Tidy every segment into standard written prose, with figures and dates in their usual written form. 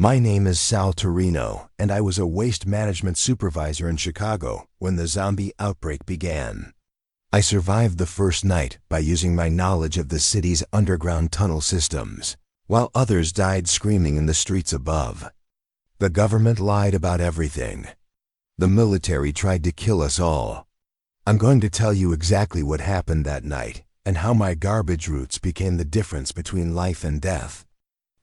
My name is Sal Torino, and I was a waste management supervisor in Chicago when the zombie outbreak began. I survived the first night by using my knowledge of the city's underground tunnel systems, while others died screaming in the streets above. The government lied about everything. The military tried to kill us all. I'm going to tell you exactly what happened that night and how my garbage routes became the difference between life and death.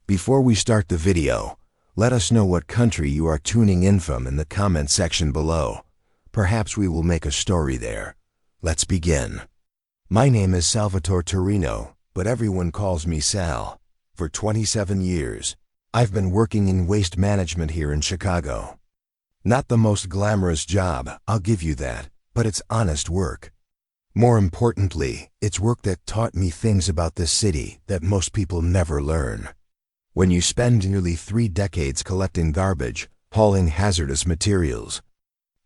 Before we start the video, let us know what country you are tuning in from in the comment section below. Perhaps we will make a story there. Let's begin. My name is Salvatore Torino, but everyone calls me Sal. For 27 years, I've been working in waste management here in Chicago. Not the most glamorous job, I'll give you that, but it's honest work. More importantly, it's work that taught me things about this city that most people never learn. When you spend nearly 3 decades collecting garbage, hauling hazardous materials,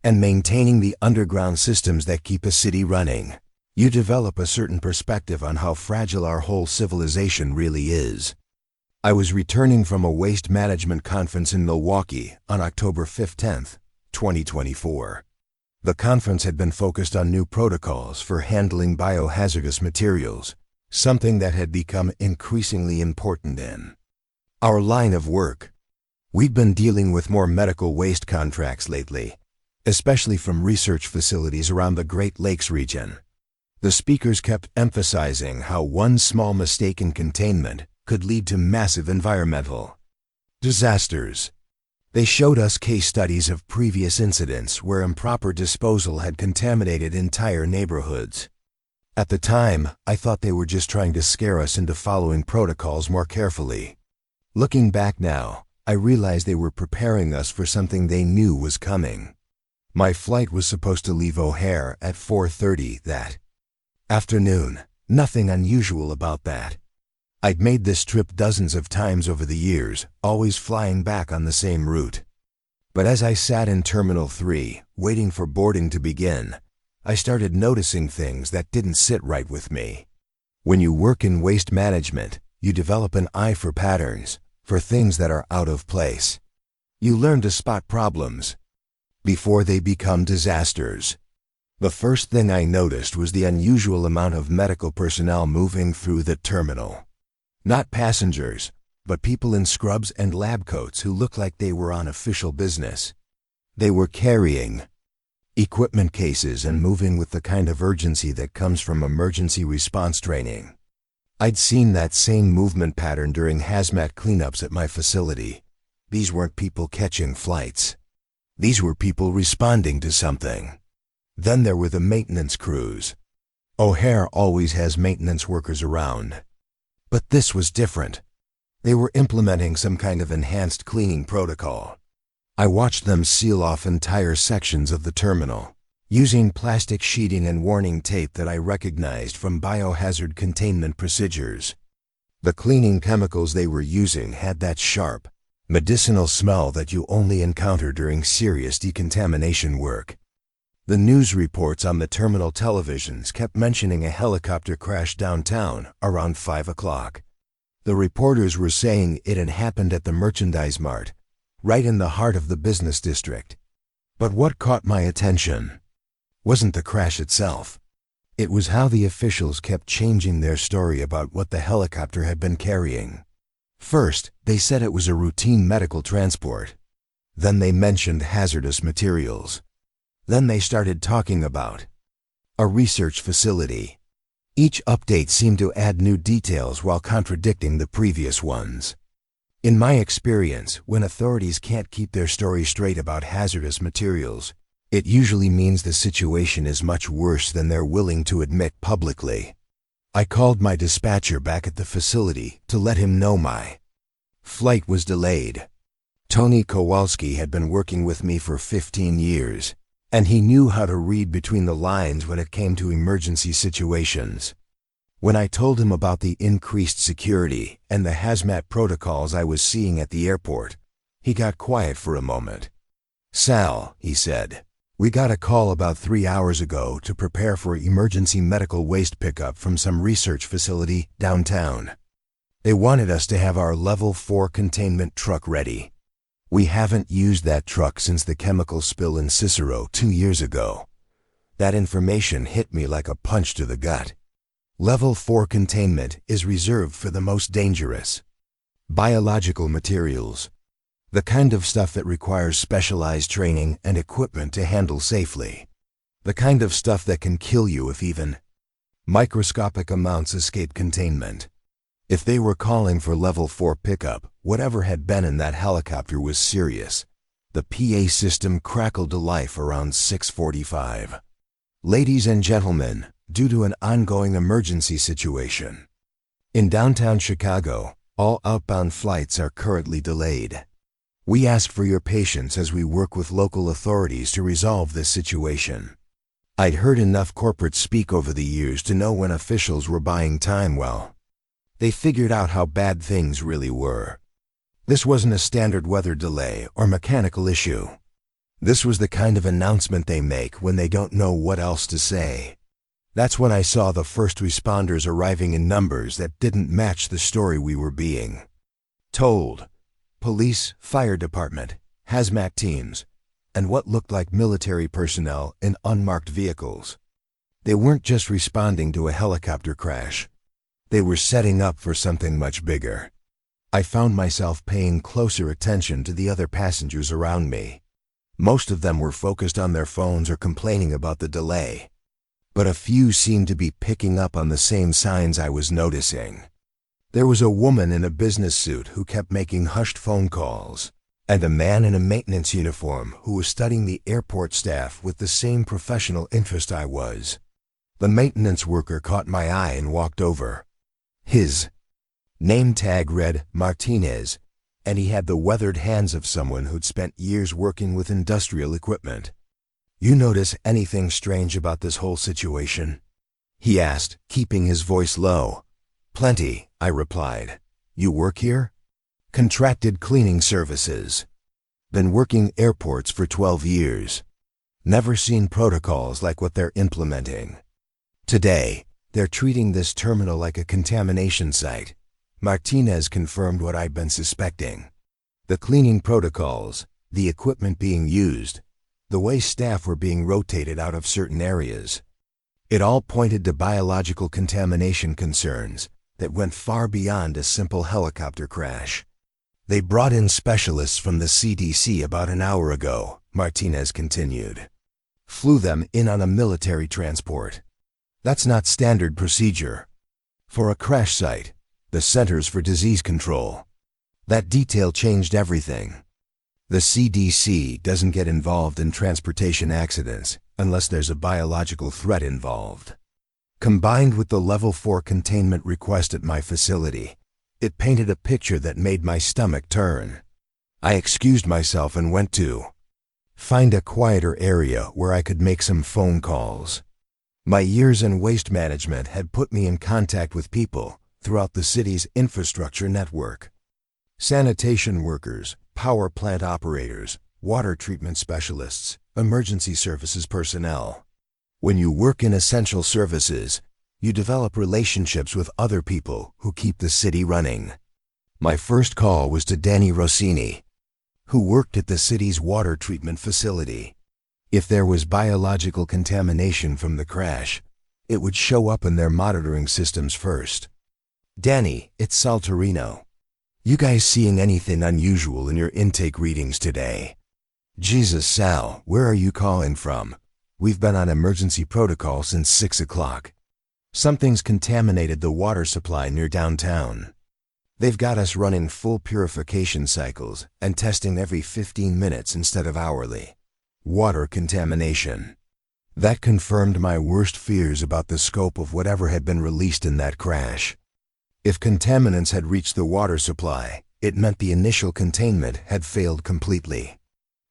and maintaining the underground systems that keep a city running, you develop a certain perspective on how fragile our whole civilization really is. I was returning from a waste management conference in Milwaukee on October 15th, 2024. The conference had been focused on new protocols for handling biohazardous materials, something that had become increasingly important in our line of work. We'd been dealing with more medical waste contracts lately, especially from research facilities around the Great Lakes region. The speakers kept emphasizing how one small mistake in containment could lead to massive environmental disasters. They showed us case studies of previous incidents where improper disposal had contaminated entire neighborhoods. At the time, I thought they were just trying to scare us into following protocols more carefully. Looking back now, I realized they were preparing us for something they knew was coming. My flight was supposed to leave O'Hare at 4:30 that afternoon. Nothing unusual about that. I'd made this trip dozens of times over the years, always flying back on the same route. But as I sat in Terminal 3, waiting for boarding to begin, I started noticing things that didn't sit right with me. When you work in waste management, you develop an eye for patterns, for things that are out of place. You learn to spot problems before they become disasters. The first thing I noticed was the unusual amount of medical personnel moving through the terminal. Not passengers, but people in scrubs and lab coats who looked like they were on official business. They were carrying equipment cases and moving with the kind of urgency that comes from emergency response training. I'd seen that same movement pattern during hazmat cleanups at my facility. These weren't people catching flights. These were people responding to something. Then there were the maintenance crews. O'Hare always has maintenance workers around. But this was different. They were implementing some kind of enhanced cleaning protocol. I watched them seal off entire sections of the terminal, using plastic sheeting and warning tape that I recognized from biohazard containment procedures. The cleaning chemicals they were using had that sharp, medicinal smell that you only encounter during serious decontamination work. The news reports on the terminal televisions kept mentioning a helicopter crash downtown around 5 o'clock. The reporters were saying it had happened at the Merchandise Mart, right in the heart of the business district. But what caught my attention wasn't the crash itself. It was how the officials kept changing their story about what the helicopter had been carrying. First, they said it was a routine medical transport. Then they mentioned hazardous materials. Then they started talking about a research facility. Each update seemed to add new details while contradicting the previous ones. In my experience, when authorities can't keep their story straight about hazardous materials, it usually means the situation is much worse than they're willing to admit publicly. I called my dispatcher back at the facility to let him know my flight was delayed. Tony Kowalski had been working with me for 15 years, and he knew how to read between the lines when it came to emergency situations. When I told him about the increased security and the hazmat protocols I was seeing at the airport, he got quiet for a moment. "Sal," he said, "we got a call about 3 hours ago to prepare for emergency medical waste pickup from some research facility downtown. They wanted us to have our level 4 containment truck ready, We haven't used that truck since the chemical spill in Cicero 2 years ago. That information hit me like a punch to the gut. Level 4 containment is reserved for the most dangerous biological materials, the kind of stuff that requires specialized training and equipment to handle safely, the kind of stuff that can kill you if even microscopic amounts escape containment. If they were calling for level 4 pickup, whatever had been in that helicopter was serious. The PA system crackled to life around 6:45. Ladies and gentlemen, due to an ongoing emergency situation in downtown Chicago, all outbound flights are currently delayed. We ask for your patience as we work with local authorities to resolve this situation. I'd heard enough corporates speak over the years to know when officials were buying time well. They figured out how bad things really were. This wasn't a standard weather delay or mechanical issue. This was the kind of announcement they make when they don't know what else to say. That's when I saw the first responders arriving in numbers that didn't match the story we were being told. Police, fire department, hazmat teams, and what looked like military personnel in unmarked vehicles. They weren't just responding to a helicopter crash. They were setting up for something much bigger. I found myself paying closer attention to the other passengers around me. Most of them were focused on their phones or complaining about the delay. But a few seemed to be picking up on the same signs I was noticing. There was a woman in a business suit who kept making hushed phone calls, and a man in a maintenance uniform who was studying the airport staff with the same professional interest I was. The maintenance worker caught my eye and walked over. His name tag read Martinez, and he had the weathered hands of someone who'd spent years working with industrial equipment. "You notice anything strange about this whole situation?" he asked, keeping his voice low. "Plenty," I replied. "You work here?" "Contracted cleaning services. Been working airports for 12 years. Never seen protocols like what they're implementing. Today, they're treating this terminal like a contamination site." Martinez confirmed what I'd been suspecting. The cleaning protocols, the equipment being used, the way staff were being rotated out of certain areas. It all pointed to biological contamination concerns that went far beyond a simple helicopter crash. "They brought in specialists from the CDC about an hour ago," Martinez continued. "Flew them in on a military transport. That's not standard procedure for a crash site, the Centers for Disease Control. That detail changed everything. The CDC doesn't get involved in transportation accidents unless there's a biological threat involved." Combined with the level 4 containment request at my facility, it painted a picture that made my stomach turn. I excused myself and went to find a quieter area where I could make some phone calls. My years in waste management had put me in contact with people throughout the city's infrastructure network. Sanitation workers, power plant operators, water treatment specialists, emergency services personnel. When you work in essential services, you develop relationships with other people who keep the city running. My first call was to Danny Rossini, who worked at the city's water treatment facility. If there was biological contamination from the crash, it would show up in their monitoring systems first. "Danny, it's Salterino. You guys seeing anything unusual in your intake readings today?" "Jesus, Sal, where are you calling from? We've been on emergency protocol since 6 o'clock. Something's contaminated the water supply near downtown. They've got us running full purification cycles and testing every 15 minutes instead of hourly. Water contamination." That confirmed my worst fears about the scope of whatever had been released in that crash. If contaminants had reached the water supply, it meant the initial containment had failed completely.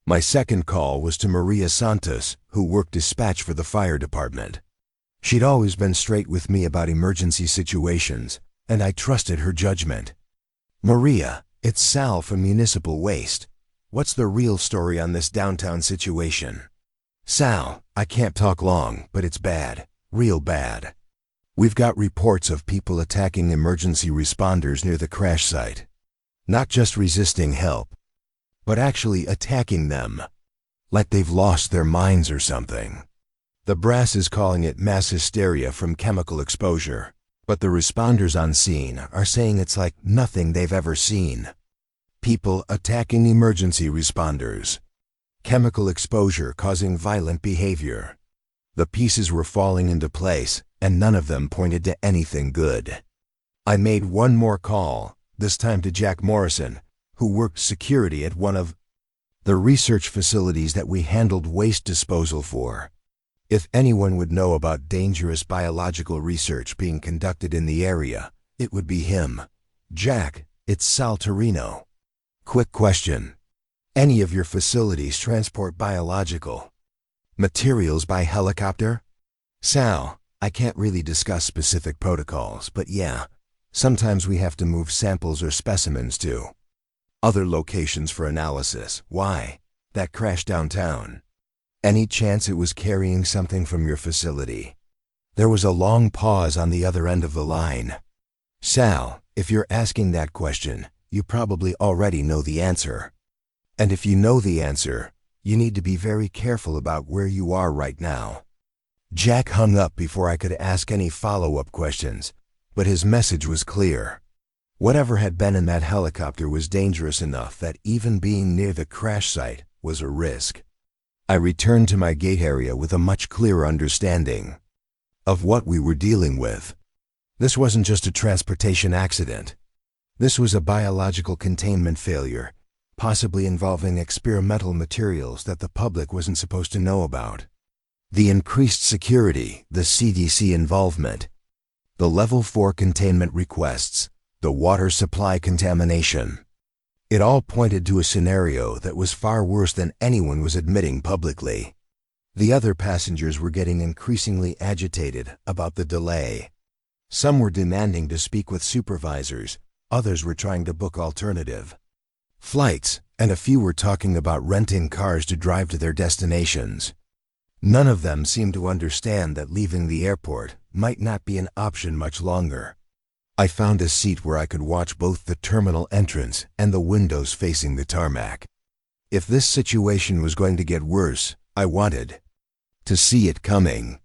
My second call was to Maria Santos, who worked dispatch for the fire department. She'd always been straight with me about emergency situations, and I trusted her judgment. "Maria, it's Sal from Municipal Waste. What's the real story on this downtown situation?" "Sal, I can't talk long, but it's bad, real bad. We've got reports of people attacking emergency responders near the crash site. Not just resisting help, but actually attacking them. Like they've lost their minds or something. The brass is calling it mass hysteria from chemical exposure, but the responders on scene are saying it's like nothing they've ever seen. People attacking emergency responders. Chemical exposure causing violent behavior. The pieces were falling into place, and none of them pointed to anything good. I made one more call, this time to Jack Morrison, who worked security at one of the research facilities that we handled waste disposal for. If anyone would know about dangerous biological research being conducted in the area, it would be him. Jack, it's Sal Torino. Quick question. Any of your facilities transport biological materials by helicopter? Sal, I can't really discuss specific protocols, but yeah, sometimes we have to move samples or specimens to other locations for analysis. Why? That crash downtown. Any chance it was carrying something from your facility? There was a long pause on the other end of the line. Sal, if you're asking that question, you probably already know the answer. And if you know the answer, you need to be very careful about where you are right now. Jack hung up before I could ask any follow-up questions, but his message was clear. Whatever had been in that helicopter was dangerous enough that even being near the crash site was a risk. I returned to my gate area with a much clearer understanding of what we were dealing with. This wasn't just a transportation accident. This was a biological containment failure, possibly involving experimental materials that the public wasn't supposed to know about. The increased security, the CDC involvement, the Level 4 containment requests, the water supply contamination. It all pointed to a scenario that was far worse than anyone was admitting publicly. The other passengers were getting increasingly agitated about the delay. Some were demanding to speak with supervisors, others were trying to book alternative flights, and a few were talking about renting cars to drive to their destinations. None of them seemed to understand that leaving the airport might not be an option much longer. I found a seat where I could watch both the terminal entrance and the windows facing the tarmac. If this situation was going to get worse, I wanted to see it coming.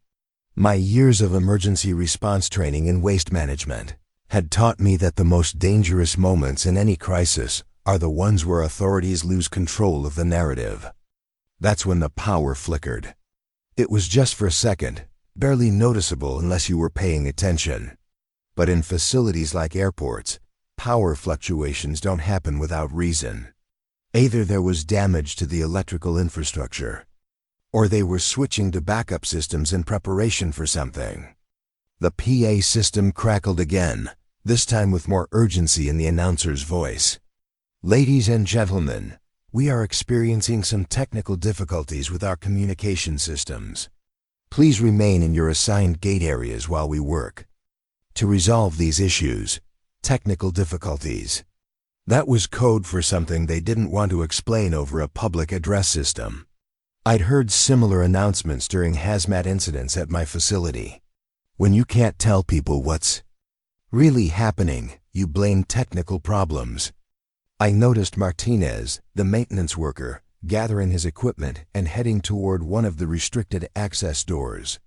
My years of emergency response training in waste management had taught me that the most dangerous moments in any crisis are the ones where authorities lose control of the narrative. That's when the power flickered. It was just for a second, barely noticeable unless you were paying attention. But in facilities like airports, power fluctuations don't happen without reason. Either there was damage to the electrical infrastructure, or they were switching to backup systems in preparation for something. The PA system crackled again, this time with more urgency in the announcer's voice. Ladies and gentlemen, we are experiencing some technical difficulties with our communication systems. Please remain in your assigned gate areas while we work to resolve these issues. Technical difficulties. That was code for something they didn't want to explain over a public address system. I'd heard similar announcements during hazmat incidents at my facility. When you can't tell people what's really happening, you blame technical problems. I noticed Martinez, the maintenance worker, gathering his equipment and heading toward one of the restricted access doors.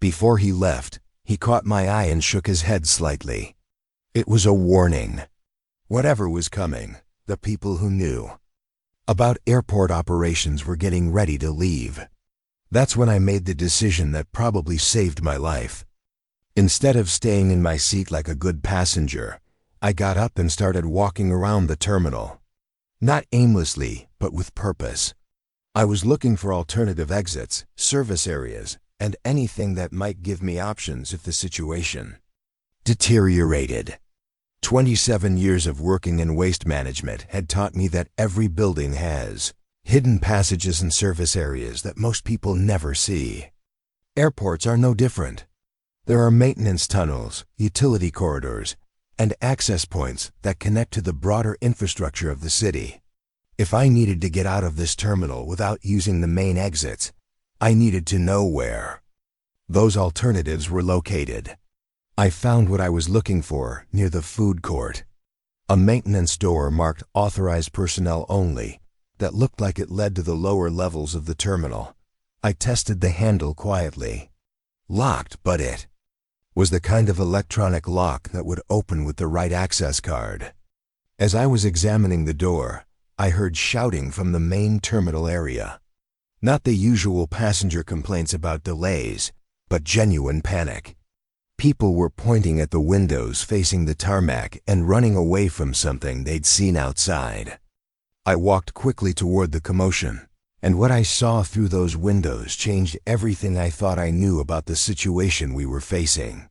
Before he left, he caught my eye and shook his head slightly. It was a warning. Whatever was coming, the people who knew about airport operations were getting ready to leave. That's when I made the decision that probably saved my life. Instead of staying in my seat like a good passenger, I got up and started walking around the terminal. Not aimlessly, but with purpose. I was looking for alternative exits, service areas, and anything that might give me options if the situation deteriorated. 27 years of working in waste management had taught me that every building has hidden passages and service areas that most people never see. Airports are no different. There are maintenance tunnels, utility corridors, and access points that connect to the broader infrastructure of the city. If I needed to get out of this terminal without using the main exits, I needed to know where those alternatives were located. I found what I was looking for near the food court. A maintenance door marked authorized personnel only that looked like it led to the lower levels of the terminal. I tested the handle quietly. Locked, but it was the kind of electronic lock that would open with the right access card. As I was examining the door, I heard shouting from the main terminal area. Not the usual passenger complaints about delays, but genuine panic. People were pointing at the windows facing the tarmac and running away from something they'd seen outside. I walked quickly toward the commotion, and what I saw through those windows changed everything I thought I knew about the situation we were facing.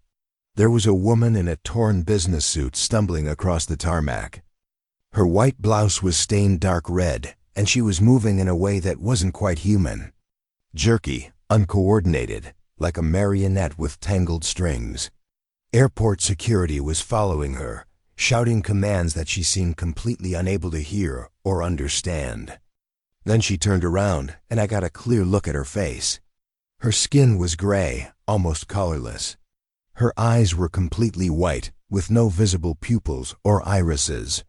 There was a woman in a torn business suit stumbling across the tarmac. Her white blouse was stained dark red, and she was moving in a way that wasn't quite human. Jerky, uncoordinated, like a marionette with tangled strings. Airport security was following her, shouting commands that she seemed completely unable to hear or understand. Then she turned around, and I got a clear look at her face. Her skin was gray, almost colorless. Her eyes were completely white, with no visible pupils or irises.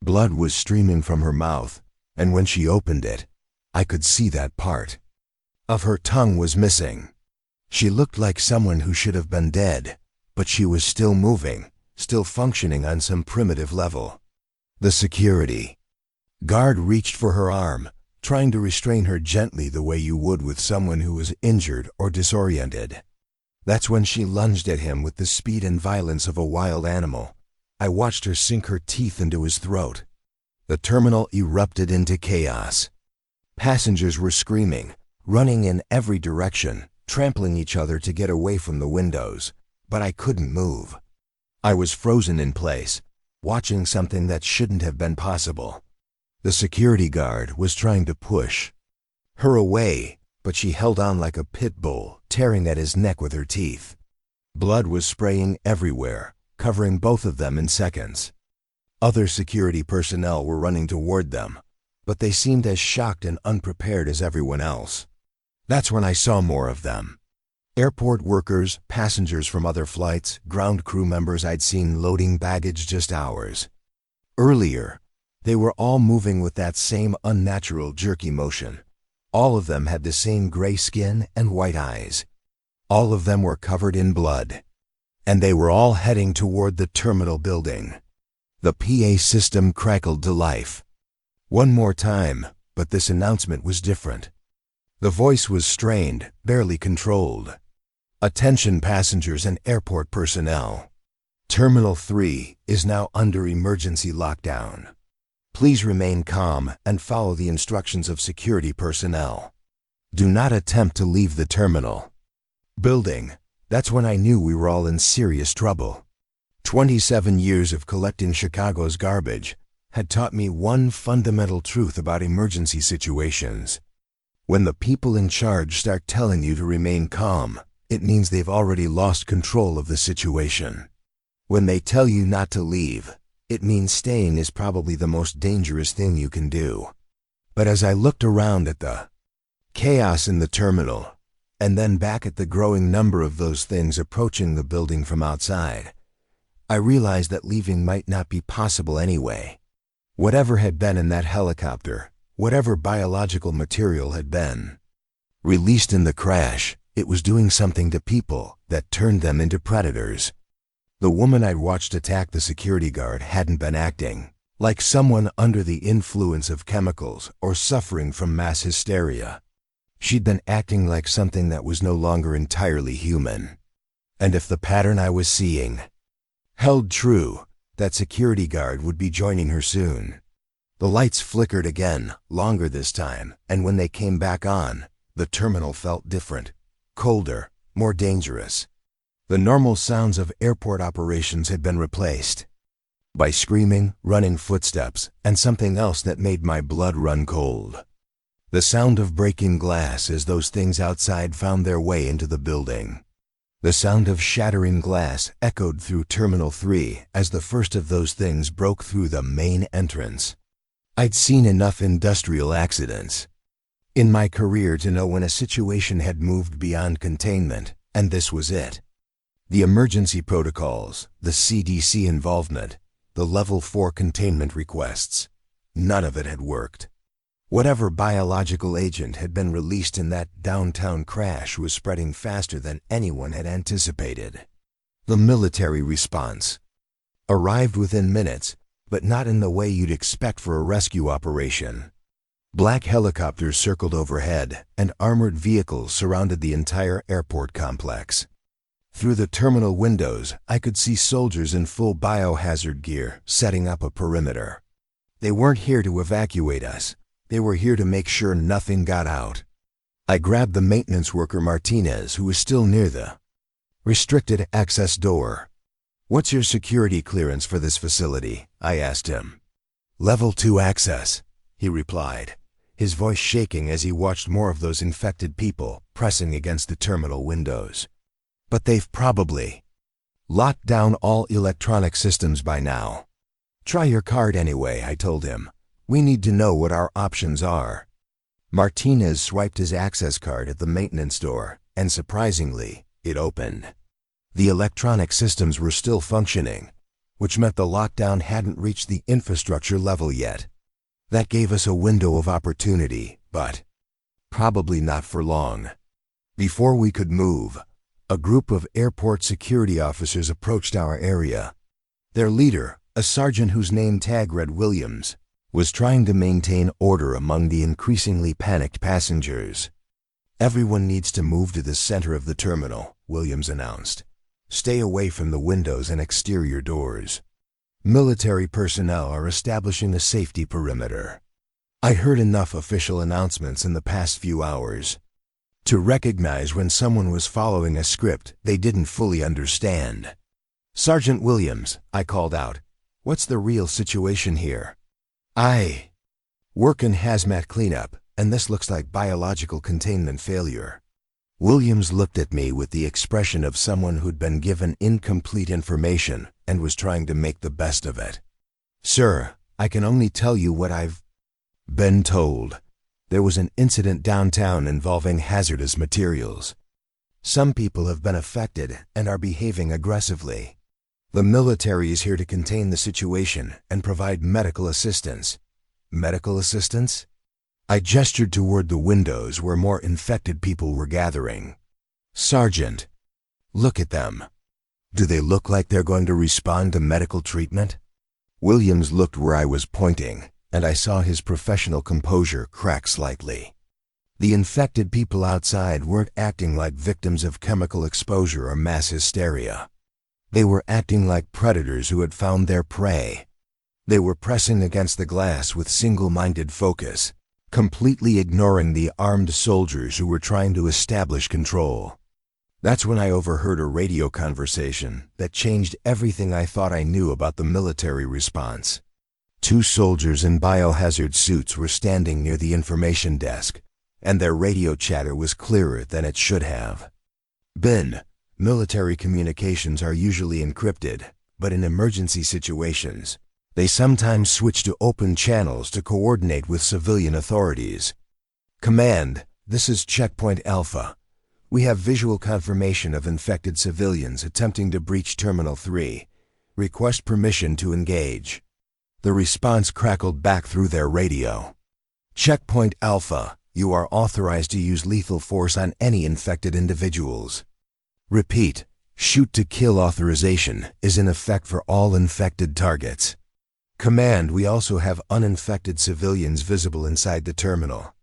Blood was streaming from her mouth, and when she opened it, I could see that part of her tongue was missing. She looked like someone who should have been dead, but she was still moving, still functioning on some primitive level. The security guard reached for her arm, trying to restrain her gently the way you would with someone who was injured or disoriented. That's when she lunged at him with the speed and violence of a wild animal. I watched her sink her teeth into his throat. The terminal erupted into chaos. Passengers were screaming, running in every direction, trampling each other to get away from the windows, but I couldn't move. I was frozen in place, watching something that shouldn't have been possible. The security guard was trying to push her away, but she held on like a pit bull, tearing at his neck with her teeth. Blood was spraying everywhere, covering both of them in seconds. Other security personnel were running toward them, but they seemed as shocked and unprepared as everyone else. That's when I saw more of them. Airport workers, passengers from other flights, ground crew members I'd seen loading baggage just hours earlier. They were all moving with that same unnatural jerky motion. All of them had the same gray skin and white eyes. All of them were covered in blood. And they were all heading toward the terminal building. The PA system crackled to life. One more time, but this announcement was different. The voice was strained, barely controlled. Attention passengers and airport personnel. Terminal 3 is now under emergency lockdown. Please remain calm and follow the instructions of security personnel. Do not attempt to leave the terminal building. That's when I knew we were all in serious trouble. 27 years of collecting Chicago's garbage had taught me one fundamental truth about emergency situations. When the people in charge start telling you to remain calm, it means they've already lost control of the situation. When they tell you not to leave, it means staying is probably the most dangerous thing you can do. But as I looked around at the chaos in the terminal, and then back at the growing number of those things approaching the building from outside, I realized that leaving might not be possible anyway. Whatever had been in that helicopter, whatever biological material had been released in the crash, it was doing something to people that turned them into predators. The woman I'd watched attack the security guard hadn't been acting like someone under the influence of chemicals or suffering from mass hysteria. She'd been acting like something that was no longer entirely human. And if the pattern I was seeing held true, that security guard would be joining her soon. The lights flickered again, longer this time, and when they came back on, the terminal felt different, colder, more dangerous. The normal sounds of airport operations had been replaced by screaming, running footsteps, and something else that made my blood run cold. The sound of breaking glass as those things outside found their way into the building. The sound of shattering glass echoed through Terminal 3 as the first of those things broke through the main entrance. I'd seen enough industrial accidents in my career to know when a situation had moved beyond containment, and this was it. The emergency protocols, the CDC involvement, the Level 4 containment requests, none of it had worked. Whatever biological agent had been released in that downtown crash was spreading faster than anyone had anticipated. The military response arrived within minutes, but not in the way you'd expect for a rescue operation. Black helicopters circled overhead, and armored vehicles surrounded the entire airport complex. Through the terminal windows, I could see soldiers in full biohazard gear setting up a perimeter. They weren't here to evacuate us. They were here to make sure nothing got out. I grabbed the maintenance worker Martinez, who was still near the restricted access door. "What's your security clearance for this facility?" I asked him. "Level 2 access," he replied, his voice shaking as he watched more of those infected people pressing against the terminal windows. "But they've probably locked down all electronic systems by now." "Try your card anyway," I told him. "We need to know what our options are." Martinez swiped his access card at the maintenance door, and surprisingly, it opened. The electronic systems were still functioning, which meant the lockdown hadn't reached the infrastructure level yet. That gave us a window of opportunity, but probably not for long. Before we could move, a group of airport security officers approached our area. Their leader, a sergeant whose name tag read Williams, was trying to maintain order among the increasingly panicked passengers. "Everyone needs to move to the center of the terminal," Williams announced. "Stay away from the windows and exterior doors. Military personnel are establishing a safety perimeter." I heard enough official announcements in the past few hours to recognize when someone was following a script they didn't fully understand. "Sergeant Williams," I called out, "what's the real situation here?" "I work in hazmat cleanup, and this looks like biological containment failure." Williams looked at me with the expression of someone who'd been given incomplete information and was trying to make the best of it. "Sir, I can only tell you what I've been told. There was an incident downtown involving hazardous materials. Some people have been affected and are behaving aggressively. The military is here to contain the situation and provide medical assistance." "Medical assistance?" I gestured toward the windows where more infected people were gathering. "Sergeant, look at them. Do they look like they're going to respond to medical treatment?" Williams looked where I was pointing, and I saw his professional composure crack slightly. The infected people outside weren't acting like victims of chemical exposure or mass hysteria. They were acting like predators who had found their prey. They were pressing against the glass with single-minded focus, completely ignoring the armed soldiers who were trying to establish control. That's when I overheard a radio conversation that changed everything I thought I knew about the military response. Two soldiers in biohazard suits were standing near the information desk, and their radio chatter was clearer than it should have. "Ben, military communications are usually encrypted, but in emergency situations, they sometimes switch to open channels to coordinate with civilian authorities. Command, this is Checkpoint Alpha. We have visual confirmation of infected civilians attempting to breach Terminal 3. Request permission to engage." The response crackled back through their radio. "Checkpoint Alpha, you are authorized to use lethal force on any infected individuals. Repeat, shoot to kill authorization is in effect for all infected targets. Command, we also have uninfected civilians visible inside the terminal.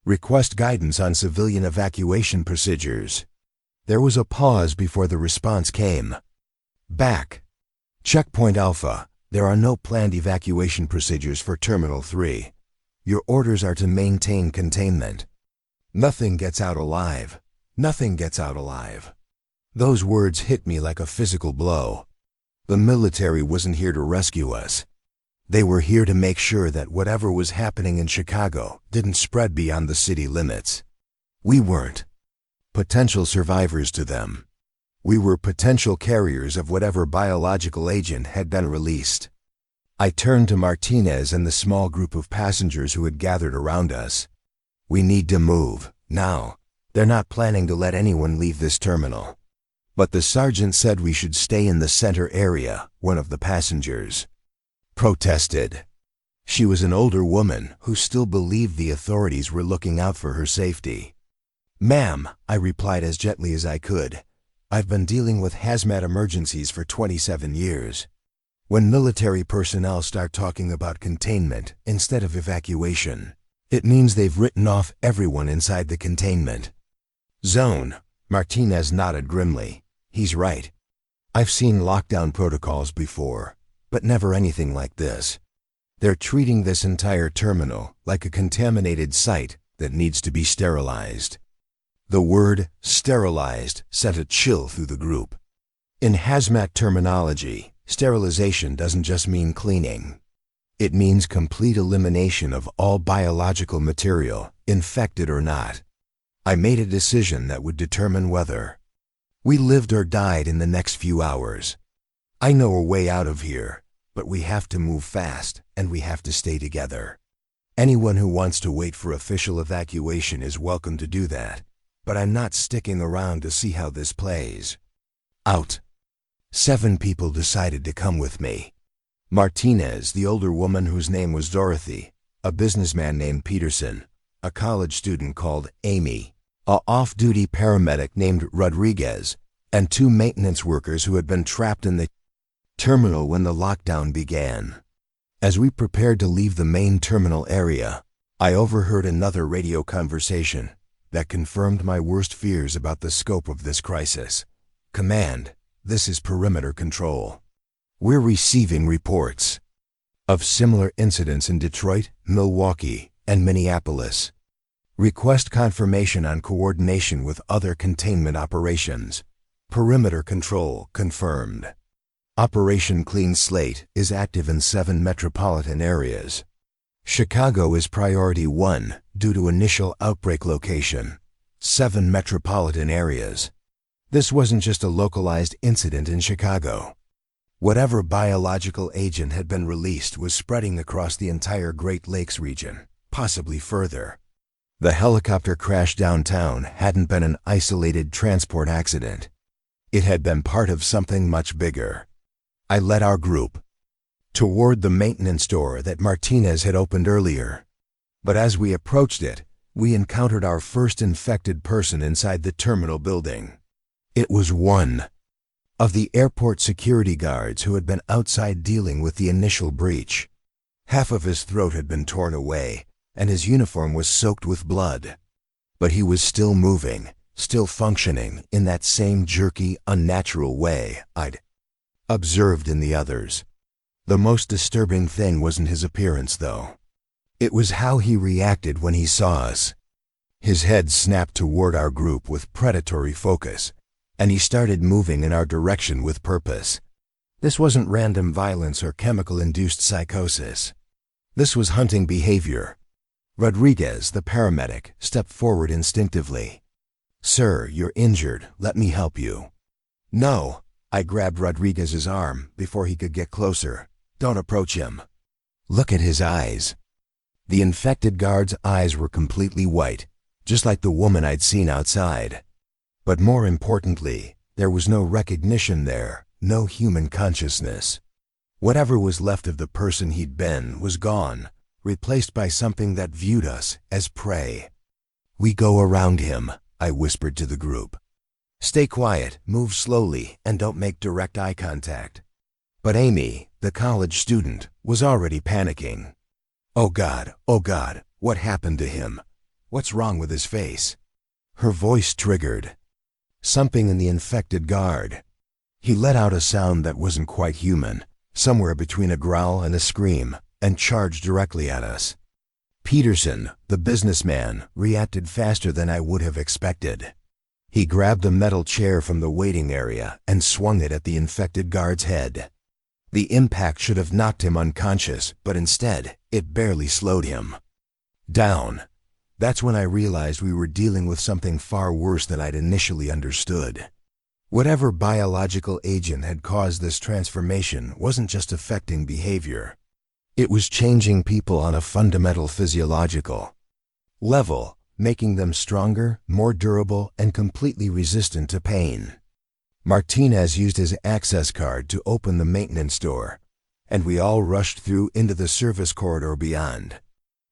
Request guidance on civilian evacuation procedures." There was a pause before the response came. "Back. Checkpoint Alpha, there are no planned evacuation procedures for Terminal 3. Your orders are to maintain containment. Nothing gets out alive. Nothing gets out alive." Those words hit me like a physical blow. The military wasn't here to rescue us. They were here to make sure that whatever was happening in Chicago didn't spread beyond the city limits. We weren't potential survivors to them. We were potential carriers of whatever biological agent had been released. I turned to Martinez and the small group of passengers who had gathered around us. "We need to move, now. They're not planning to let anyone leave this terminal." "But the sergeant said we should stay in the center area," one of the passengers protested. She was an older woman who still believed the authorities were looking out for her safety. "Ma'am," I replied as gently as I could, "I've been dealing with hazmat emergencies for 27 years. When military personnel start talking about containment instead of evacuation, it means they've written off everyone inside the containment zone." Martinez nodded grimly. "He's right. I've seen lockdown protocols before, but never anything like this. They're treating this entire terminal like a contaminated site that needs to be sterilized." The word sterilized sent a chill through the group. In hazmat terminology, sterilization doesn't just mean cleaning. It means complete elimination of all biological material, infected or not. I made a decision that would determine whether we lived or died in the next few hours. I know a way out of here, but we have to move fast and we have to stay together. Anyone who wants to wait for official evacuation is welcome to do that, but I'm not sticking around to see how this plays out. 7 people decided to come with me. Martinez, the older woman whose name was Dorothy, a businessman named Peterson, a college student called Amy, a off-duty paramedic named Rodriguez, and 2 maintenance workers who had been trapped in the terminal when the lockdown began. As we prepared to leave the main terminal area, I overheard another radio conversation that confirmed my worst fears about the scope of this crisis. "Command, this is perimeter control. We're receiving reports of similar incidents in Detroit, Milwaukee, and Minneapolis. Request confirmation on coordination with other containment operations. Perimeter control confirmed. Operation Clean Slate is active in 7 metropolitan areas. Chicago is priority 1 due to initial outbreak location. 7 metropolitan areas." This wasn't just a localized incident in Chicago. Whatever biological agent had been released was spreading across the entire Great Lakes region, possibly further. The helicopter crash downtown hadn't been an isolated transport accident. It had been part of something much bigger. I led our group toward the maintenance store that Martinez had opened earlier. But as we approached it, we encountered our first infected person inside the terminal building. It was one of the airport security guards who had been outside dealing with the initial breach. Half of his throat had been torn away, and his uniform was soaked with blood. But he was still moving, still functioning in that same jerky, unnatural way I'd observed in the others. The most disturbing thing wasn't his appearance, though. It was how he reacted when he saw us. His head snapped toward our group with predatory focus, and he started moving in our direction with purpose. This wasn't random violence or chemical-induced psychosis. This was hunting behavior. Rodriguez, the paramedic, stepped forward instinctively. "Sir, you're injured. Let me help you." "No." I grabbed Rodriguez's arm before he could get closer. "Don't approach him. Look at his eyes." The infected guard's eyes were completely white, just like the woman I'd seen outside. But more importantly, there was no recognition there, no human consciousness. Whatever was left of the person he'd been was gone, replaced by something that viewed us as prey. "We go around him," I whispered to the group. "Stay quiet, move slowly, and don't make direct eye contact." But Amy, the college student, was already panicking. Oh God, what happened to him? What's wrong with his face?" Her voice triggered something in the infected guard. He let out a sound that wasn't quite human, somewhere between a growl and a scream, and charged directly at us. Peterson, the businessman, reacted faster than I would have expected. He grabbed a metal chair from the waiting area and swung it at the infected guard's head. The impact should have knocked him unconscious, but instead, it barely slowed him down. That's when I realized we were dealing with something far worse than I'd initially understood. Whatever biological agent had caused this transformation wasn't just affecting behavior. It was changing people on a fundamental physiological level, making them stronger, more durable, and completely resistant to pain. Martinez used his access card to open the maintenance door, and we all rushed through into the service corridor beyond.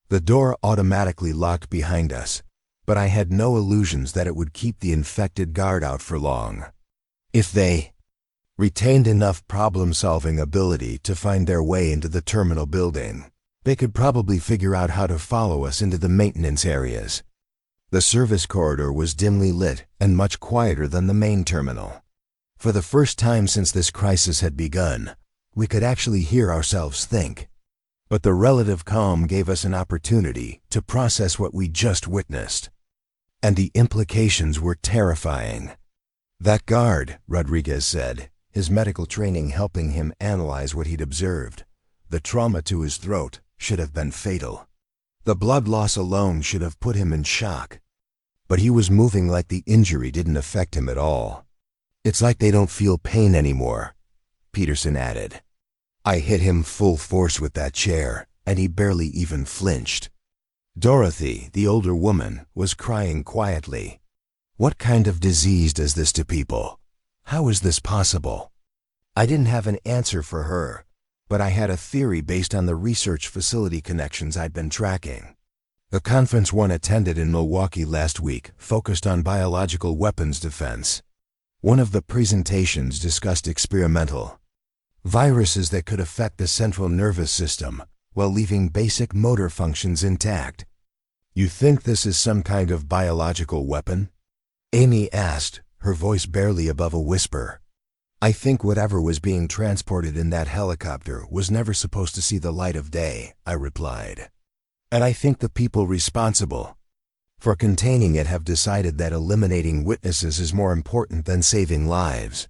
The door automatically locked behind us, but I had no illusions that it would keep the infected guard out for long. If they retained enough problem-solving ability to find their way into the terminal building, they could probably figure out how to follow us into the maintenance areas. The service corridor was dimly lit and much quieter than the main terminal. For the first time since this crisis had begun, we could actually hear ourselves think. But the relative calm gave us an opportunity to process what we just witnessed. And the implications were terrifying. "That guard," Rodriguez said, his medical training helping him analyze what he'd observed. "The trauma to his throat should have been fatal. The blood loss alone should have put him in shock. But he was moving like the injury didn't affect him at all. It's like they don't feel pain anymore," Peterson added. "I hit him full force with that chair, and he barely even flinched." Dorothy, the older woman, was crying quietly. "What kind of disease does this to people? How is this possible?" I didn't have an answer for her, but I had a theory based on the research facility connections I'd been tracking. The conference one attended in Milwaukee last week focused on biological weapons defense. One of the presentations discussed experimental viruses that could affect the central nervous system while leaving basic motor functions intact. "You think this is some kind of biological weapon?" Amy asked, her voice barely above a whisper. "I think whatever was being transported in that helicopter was never supposed to see the light of day," I replied. "And I think the people responsible for containing it have decided that eliminating witnesses is more important than saving lives."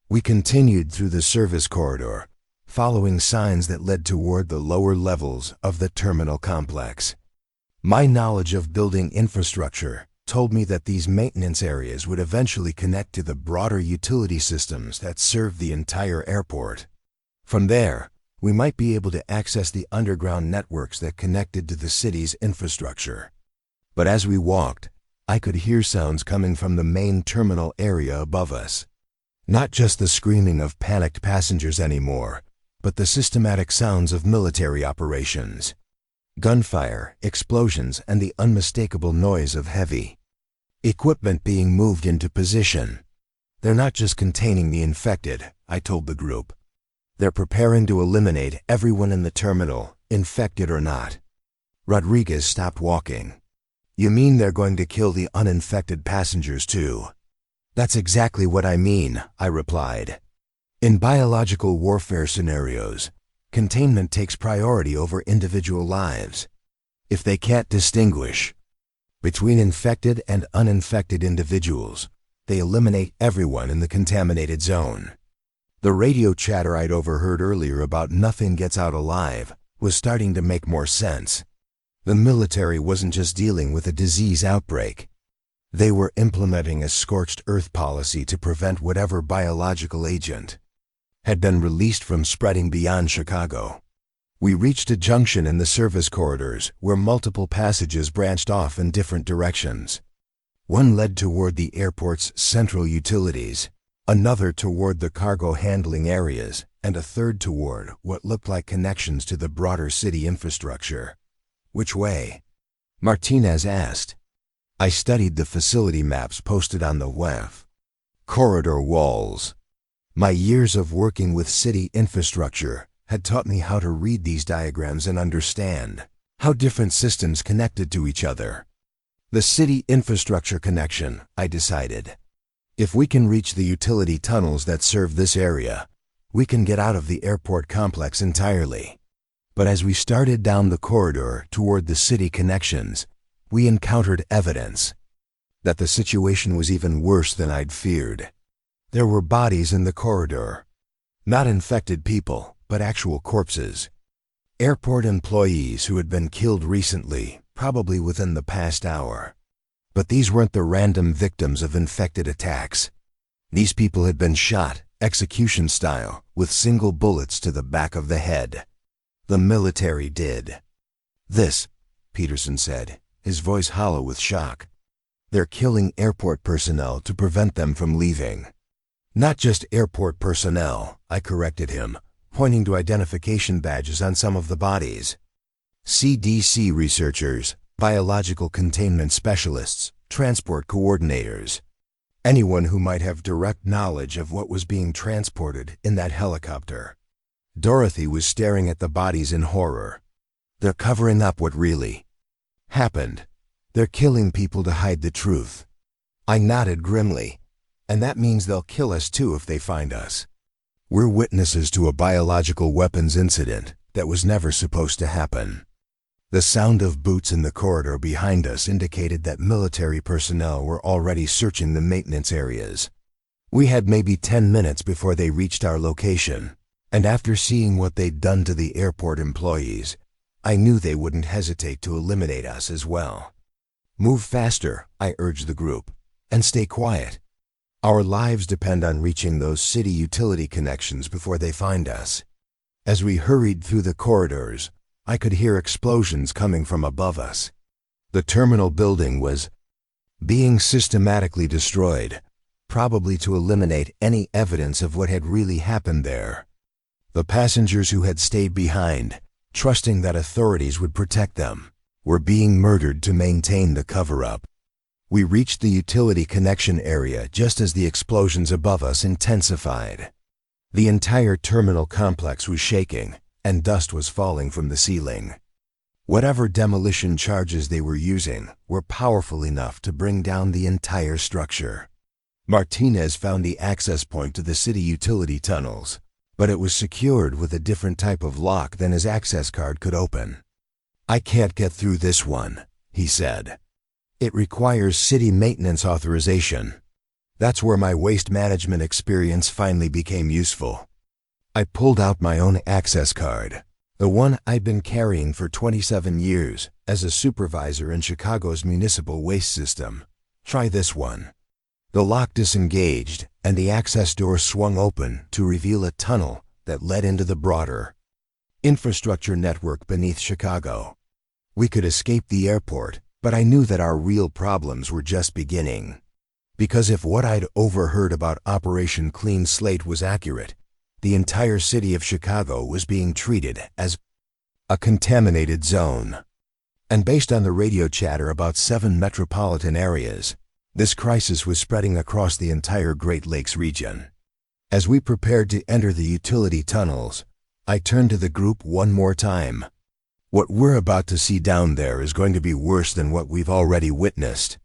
We continued through the service corridor, following signs that led toward the lower levels of the terminal complex. My knowledge of building infrastructure told me that these maintenance areas would eventually connect to the broader utility systems that serve the entire airport. From there, we might be able to access the underground networks that connected to the city's infrastructure. But as we walked, I could hear sounds coming from the main terminal area above us. Not just the screaming of panicked passengers anymore, but the systematic sounds of military operations. Gunfire, explosions, and the unmistakable noise of heavy equipment being moved into position. "They're not just containing the infected," I told the group. "They're preparing to eliminate everyone in the terminal, infected or not." Rodriguez stopped walking. "You mean they're going to kill the uninfected passengers too?" "That's exactly what I mean," I replied. "In biological warfare scenarios, containment takes priority over individual lives. If they can't distinguish between infected and uninfected individuals, they eliminate everyone in the contaminated zone." The radio chatter I'd overheard earlier about nothing gets out alive was starting to make more sense. The military wasn't just dealing with a disease outbreak. They were implementing a scorched earth policy to prevent whatever biological agent had been released from spreading beyond Chicago. We reached a junction in the service corridors where multiple passages branched off in different directions. One led toward the airport's central utilities, another toward the cargo handling areas, and a third toward what looked like connections to the broader city infrastructure. "Which way?" Martinez asked. I studied the facility maps posted on the web. Corridor walls. My years of working with city infrastructure had taught me how to read these diagrams and understand how different systems connected to each other. The city infrastructure connection, I decided. If we can reach the utility tunnels that serve this area, we can get out of the airport complex entirely. But as we started down the corridor toward the city connections, we encountered evidence that the situation was even worse than I'd feared. There were bodies in the corridor. Not infected people, but actual corpses. Airport employees who had been killed recently, probably within the past hour. But these weren't the random victims of infected attacks. These people had been shot, execution style, with single bullets to the back of the head. The military did this, Peterson said, his voice hollow with shock. They're killing airport personnel to prevent them from leaving. Not just airport personnel, I corrected him. pointing to identification badges on some of the bodies. CDC researchers, biological containment specialists, transport coordinators. Anyone who might have direct knowledge of what was being transported in that helicopter. Dorothy was staring at the bodies in horror. They're covering up what really happened. They're killing people to hide the truth. I nodded grimly. And that means they'll kill us too if they find us. We're witnesses to a biological weapons incident that was never supposed to happen. The sound of boots in the corridor behind us indicated that military personnel were already searching the maintenance areas. We had maybe 10 minutes before they reached our location, and after seeing what they'd done to the airport employees, I knew they wouldn't hesitate to eliminate us as well. Move faster, I urged the group, and stay quiet. Our lives depend on reaching those city utility connections before they find us. As we hurried through the corridors, I could hear explosions coming from above us. The terminal building was being systematically destroyed, probably to eliminate any evidence of what had really happened there. The passengers who had stayed behind, trusting that authorities would protect them, were being murdered to maintain the cover-up. We reached the utility connection area just as the explosions above us intensified. The entire terminal complex was shaking, and dust was falling from the ceiling. Whatever demolition charges they were using were powerful enough to bring down the entire structure. Martinez found the access point to the city utility tunnels, but it was secured with a different type of lock than his access card could open. "I can't get through this one," he said. "It requires city maintenance authorization." That's where my waste management experience finally became useful. I pulled out my own access card, the one I'd been carrying for 27 years as a supervisor in Chicago's municipal waste system. "Try this one." The lock disengaged, and the access door swung open to reveal a tunnel that led into the broader infrastructure network beneath Chicago. We could escape the airport, but I knew that our real problems were just beginning. Because if what I'd overheard about Operation Clean Slate was accurate, the entire city of Chicago was being treated as a contaminated zone. And based on the radio chatter about 7 metropolitan areas, this crisis was spreading across the entire Great Lakes region. As we prepared to enter the utility tunnels, I turned to the group one more time. What we're about to see down there is going to be worse than what we've already witnessed.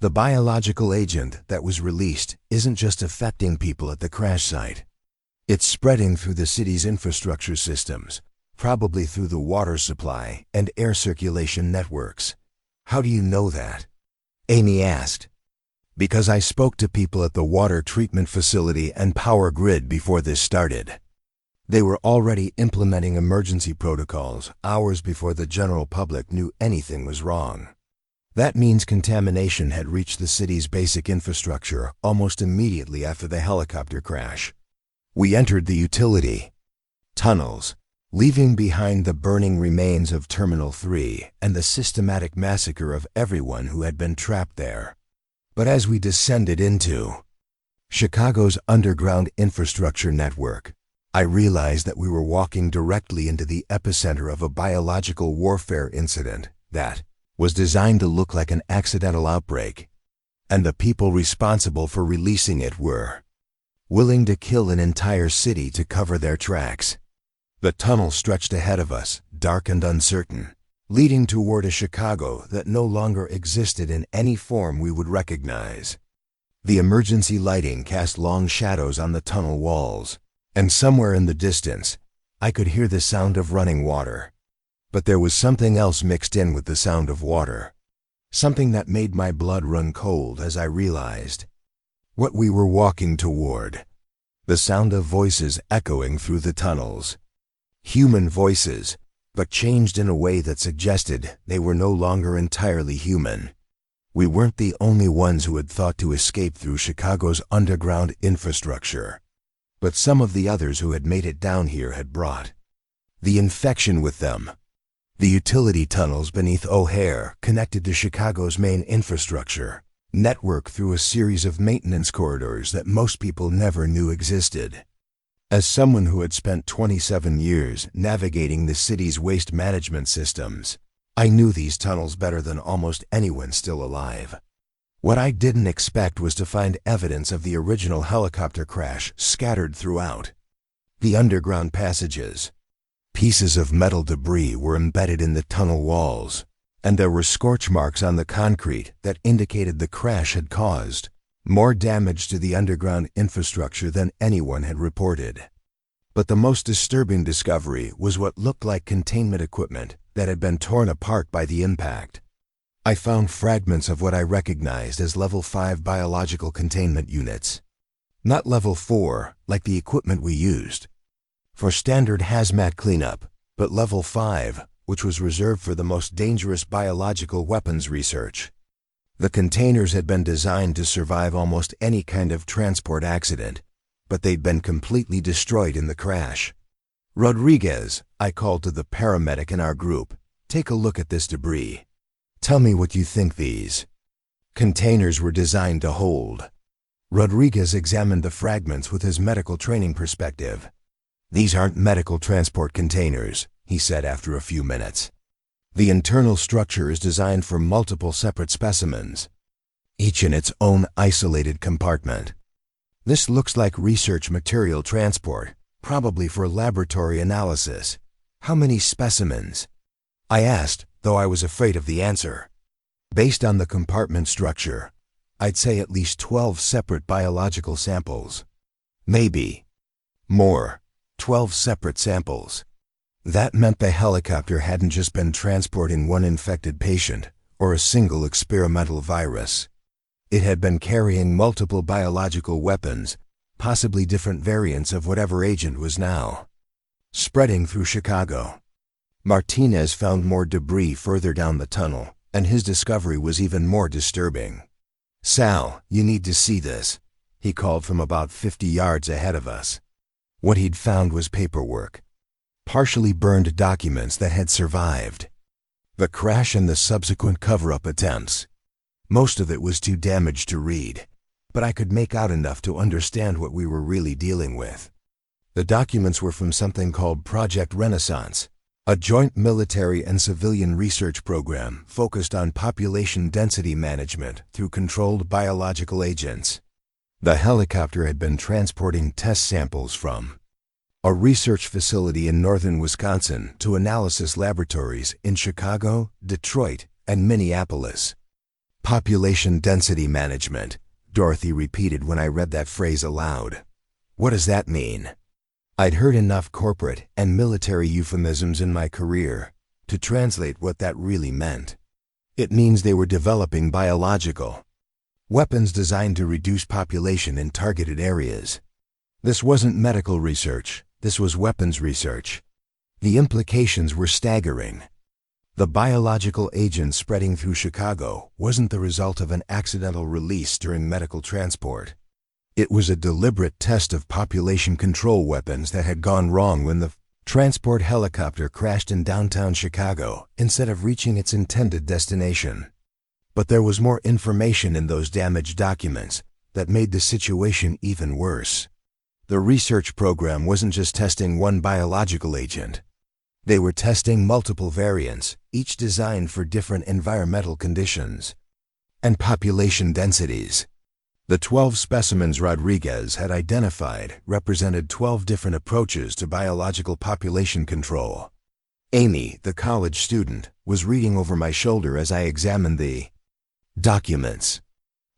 The biological agent that was released isn't just affecting people at the crash site. It's spreading through the city's infrastructure systems, probably through the water supply and air circulation networks. "How do you know that?" Amy asked. "Because I spoke to people at the water treatment facility and power grid before this started. They were already implementing emergency protocols hours before the general public knew anything was wrong. That means contamination had reached the city's basic infrastructure almost immediately after the helicopter crash. We entered the utility tunnels, leaving behind the burning remains of Terminal 3 and the systematic massacre of everyone who had been trapped there. But as we descended into Chicago's underground infrastructure network, I realized that we were walking directly into the epicenter of a biological warfare incident that was designed to look like an accidental outbreak, and the people responsible for releasing it were willing to kill an entire city to cover their tracks. The tunnel stretched ahead of us, dark and uncertain, leading toward a Chicago that no longer existed in any form we would recognize. The emergency lighting cast long shadows on the tunnel walls, and somewhere in the distance, I could hear the sound of running water. But there was something else mixed in with the sound of water, something that made my blood run cold as I realized what we were walking toward. The sound of voices echoing through the tunnels. Human voices, but changed in a way that suggested they were no longer entirely human. We weren't the only ones who had thought to escape through Chicago's underground infrastructure, but some of the others who had made it down here had brought the infection with them. The utility tunnels beneath O'Hare connected to Chicago's main infrastructure network through a series of maintenance corridors that most people never knew existed. As someone who had spent 27 years navigating the city's waste management systems, I knew these tunnels better than almost anyone still alive. What I didn't expect was to find evidence of the original helicopter crash scattered throughout. The underground passages. Pieces of metal debris were embedded in the tunnel walls, and there were scorch marks on the concrete that indicated the crash had caused more damage to the underground infrastructure than anyone had reported. But the most disturbing discovery was what looked like containment equipment that had been torn apart by the impact. I found fragments of what I recognized as Level 5 biological containment units. Not Level 4, like the equipment we used for standard hazmat cleanup, but Level 5, which was reserved for the most dangerous biological weapons research. The containers had been designed to survive almost any kind of transport accident, but they'd been completely destroyed in the crash. "Rodriguez," I called to the paramedic in our group, "take a look at this debris. Tell me what you think these containers were designed to hold." Rodriguez examined the fragments with his medical training perspective. "These aren't medical transport containers," he said after a few minutes. "The internal structure is designed for multiple separate specimens, each in its own isolated compartment. This looks like research material transport, probably for laboratory analysis. How many specimens?" I asked, though I was afraid of the answer. "Based on the compartment structure, I'd say at least 12 separate biological samples. Maybe more. 12 separate samples." That meant the helicopter hadn't just been transporting one infected patient or a single experimental virus. It had been carrying multiple biological weapons, possibly different variants of whatever agent was now spreading through Chicago. Martinez found more debris further down the tunnel, and his discovery was even more disturbing. "Sal, you need to see this," he called from about 50 yards ahead of us. What he'd found was paperwork. Partially burned documents that had survived the crash and the subsequent cover-up attempts. Most of it was too damaged to read, but I could make out enough to understand what we were really dealing with. The documents were from something called Project Renaissance, a joint military and civilian research program focused on population density management through controlled biological agents. The helicopter had been transporting test samples from a research facility in northern Wisconsin to analysis laboratories in Chicago, Detroit, and Minneapolis. "Population density management," Dorothy repeated when I read that phrase aloud. "What does that mean?" I'd heard enough corporate and military euphemisms in my career to translate what that really meant. It means they were developing biological weapons designed to reduce population in targeted areas. This wasn't medical research. This was weapons research. The implications were staggering. The biological agent spreading through Chicago wasn't the result of an accidental release during medical transport. It was a deliberate test of population control weapons that had gone wrong when the transport helicopter crashed in downtown Chicago instead of reaching its intended destination. But there was more information in those damaged documents that made the situation even worse. The research program wasn't just testing one biological agent. They were testing multiple variants, each designed for different environmental conditions and population densities. The 12 specimens Rodriguez had identified represented 12 different approaches to biological population control. Amy, the college student, was reading over my shoulder as I examined the documents.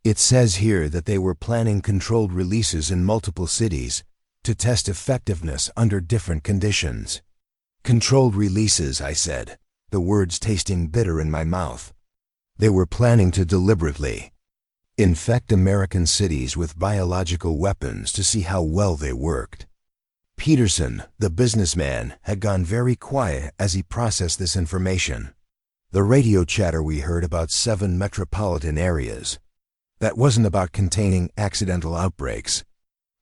It says here that they were planning controlled releases in multiple cities to test effectiveness under different conditions. "Controlled releases," I said, the words tasting bitter in my mouth. They were planning to deliberately infect American cities with biological weapons to see how well they worked. Peterson, the businessman, had gone very quiet as he processed this information. The radio chatter we heard about 7 metropolitan areas. That wasn't about containing accidental outbreaks.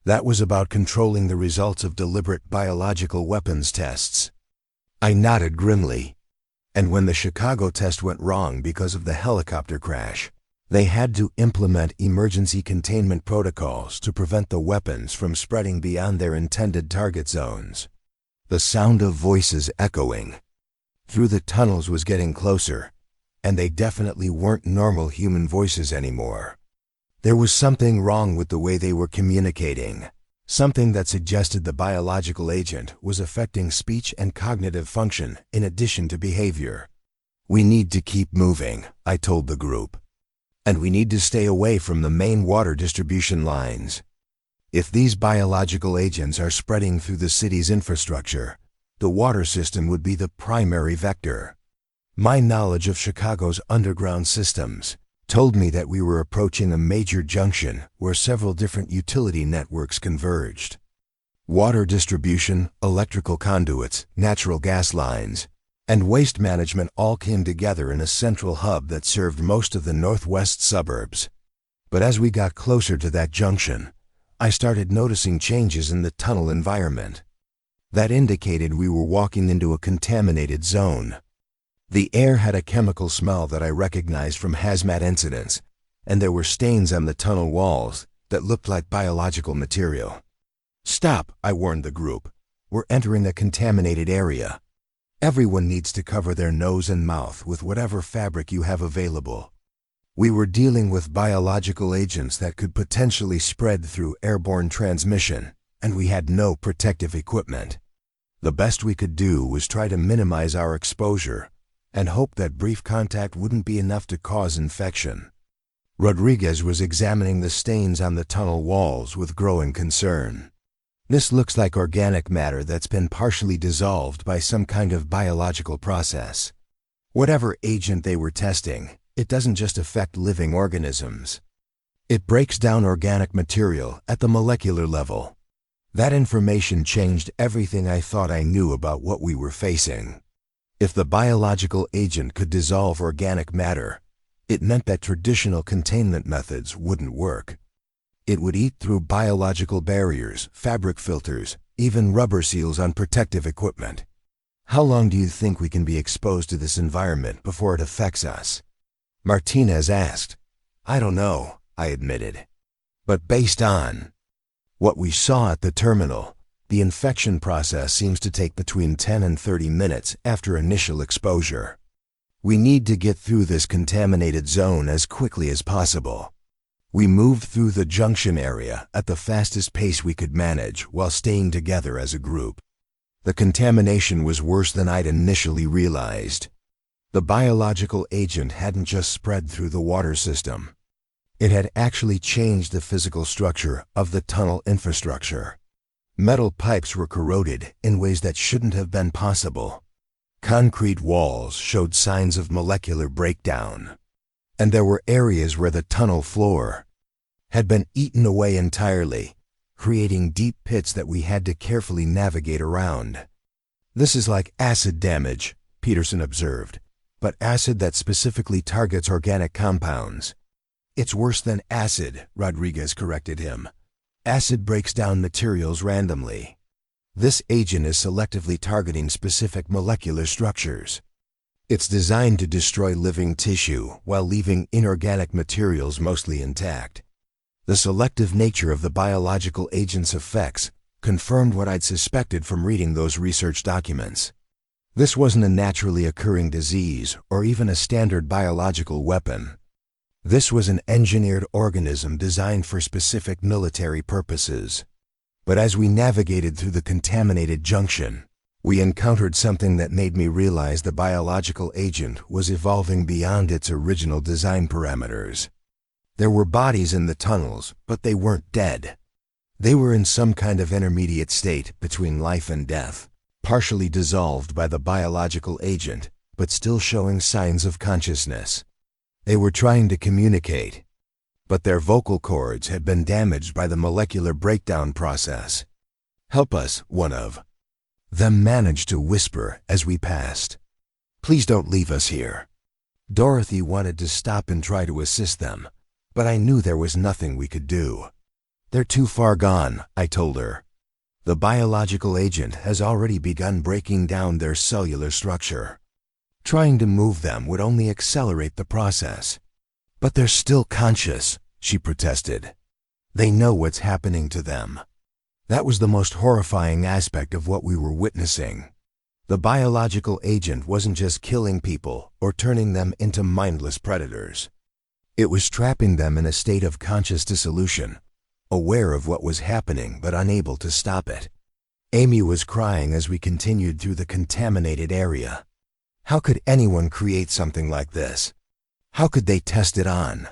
That was about controlling the results of deliberate biological weapons tests. I nodded grimly. And when the Chicago test went wrong because of the helicopter crash, They had to implement emergency containment protocols to prevent the weapons from spreading beyond their intended target zones. The sound of voices echoing through the tunnels was getting closer, and they definitely weren't normal human voices anymore. There was something wrong with the way they were communicating, something that suggested the biological agent was affecting speech and cognitive function in addition to behavior. "We need to keep moving," I told the group. "And we need to stay away from the main water distribution lines. If these biological agents are spreading through the city's infrastructure, the water system would be the primary vector." My knowledge of Chicago's underground systems told me that we were approaching a major junction where several different utility networks converged. Water distribution, electrical conduits, natural gas lines, and waste management all came together in a central hub that served most of the northwest suburbs. But as we got closer to that junction, I started noticing changes in the tunnel environment. That indicated we were walking into a contaminated zone. The air had a chemical smell that I recognized from hazmat incidents, and there were stains on the tunnel walls that looked like biological material. "Stop," I warned the group. "We're entering a contaminated area. Everyone needs to cover their nose and mouth with whatever fabric you have available." We were dealing with biological agents that could potentially spread through airborne transmission, and we had no protective equipment. The best we could do was try to minimize our exposure and hope that brief contact wouldn't be enough to cause infection. Rodriguez was examining the stains on the tunnel walls with growing concern. "This looks like organic matter that's been partially dissolved by some kind of biological process. Whatever agent they were testing, it doesn't just affect living organisms. It breaks down organic material at the molecular level." That information changed everything I thought I knew about what we were facing. If the biological agent could dissolve organic matter, it meant that traditional containment methods wouldn't work. It would eat through biological barriers, fabric filters, even rubber seals on protective equipment. "How long do you think we can be exposed to this environment before it affects us?" Martinez asked. "I don't know," I admitted. "But based on what we saw at the terminal, the infection process seems to take between 10 and 30 minutes after initial exposure. We need to get through this contaminated zone as quickly as possible." We moved through the junction area at the fastest pace we could manage while staying together as a group. The contamination was worse than I'd initially realized. The biological agent hadn't just spread through the water system. It had actually changed the physical structure of the tunnel infrastructure. Metal pipes were corroded in ways that shouldn't have been possible. Concrete walls showed signs of molecular breakdown. And there were areas where the tunnel floor had been eaten away entirely, creating deep pits that we had to carefully navigate around. "This is like acid damage," Peterson observed, "but acid that specifically targets organic compounds." "It's worse than acid," Rodriguez corrected him. "Acid breaks down materials randomly. This agent is selectively targeting specific molecular structures. It's designed to destroy living tissue while leaving inorganic materials mostly intact." The selective nature of the biological agent's effects confirmed what I'd suspected from reading those research documents. This wasn't a naturally occurring disease or even a standard biological weapon. This was an engineered organism designed for specific military purposes. But as we navigated through the contaminated junction, we encountered something that made me realize the biological agent was evolving beyond its original design parameters. There were bodies in the tunnels, but they weren't dead. They were in some kind of intermediate state between life and death, partially dissolved by the biological agent, but still showing signs of consciousness. They were trying to communicate, but their vocal cords had been damaged by the molecular breakdown process. "Help us," one of them managed to whisper as we passed. "Please don't leave us here." Dorothy wanted to stop and try to assist them, but I knew there was nothing we could do. "They're too far gone," I told her. "The biological agent has already begun breaking down their cellular structure. Trying to move them would only accelerate the process." But they're still conscious, she protested. They know what's happening to them. That was the most horrifying aspect of what we were witnessing. The biological agent wasn't just killing people or turning them into mindless predators. It was trapping them in a state of conscious dissolution, aware of what was happening but unable to stop it. Amy was crying as we continued through the contaminated area. How could anyone create something like this? How could they test it on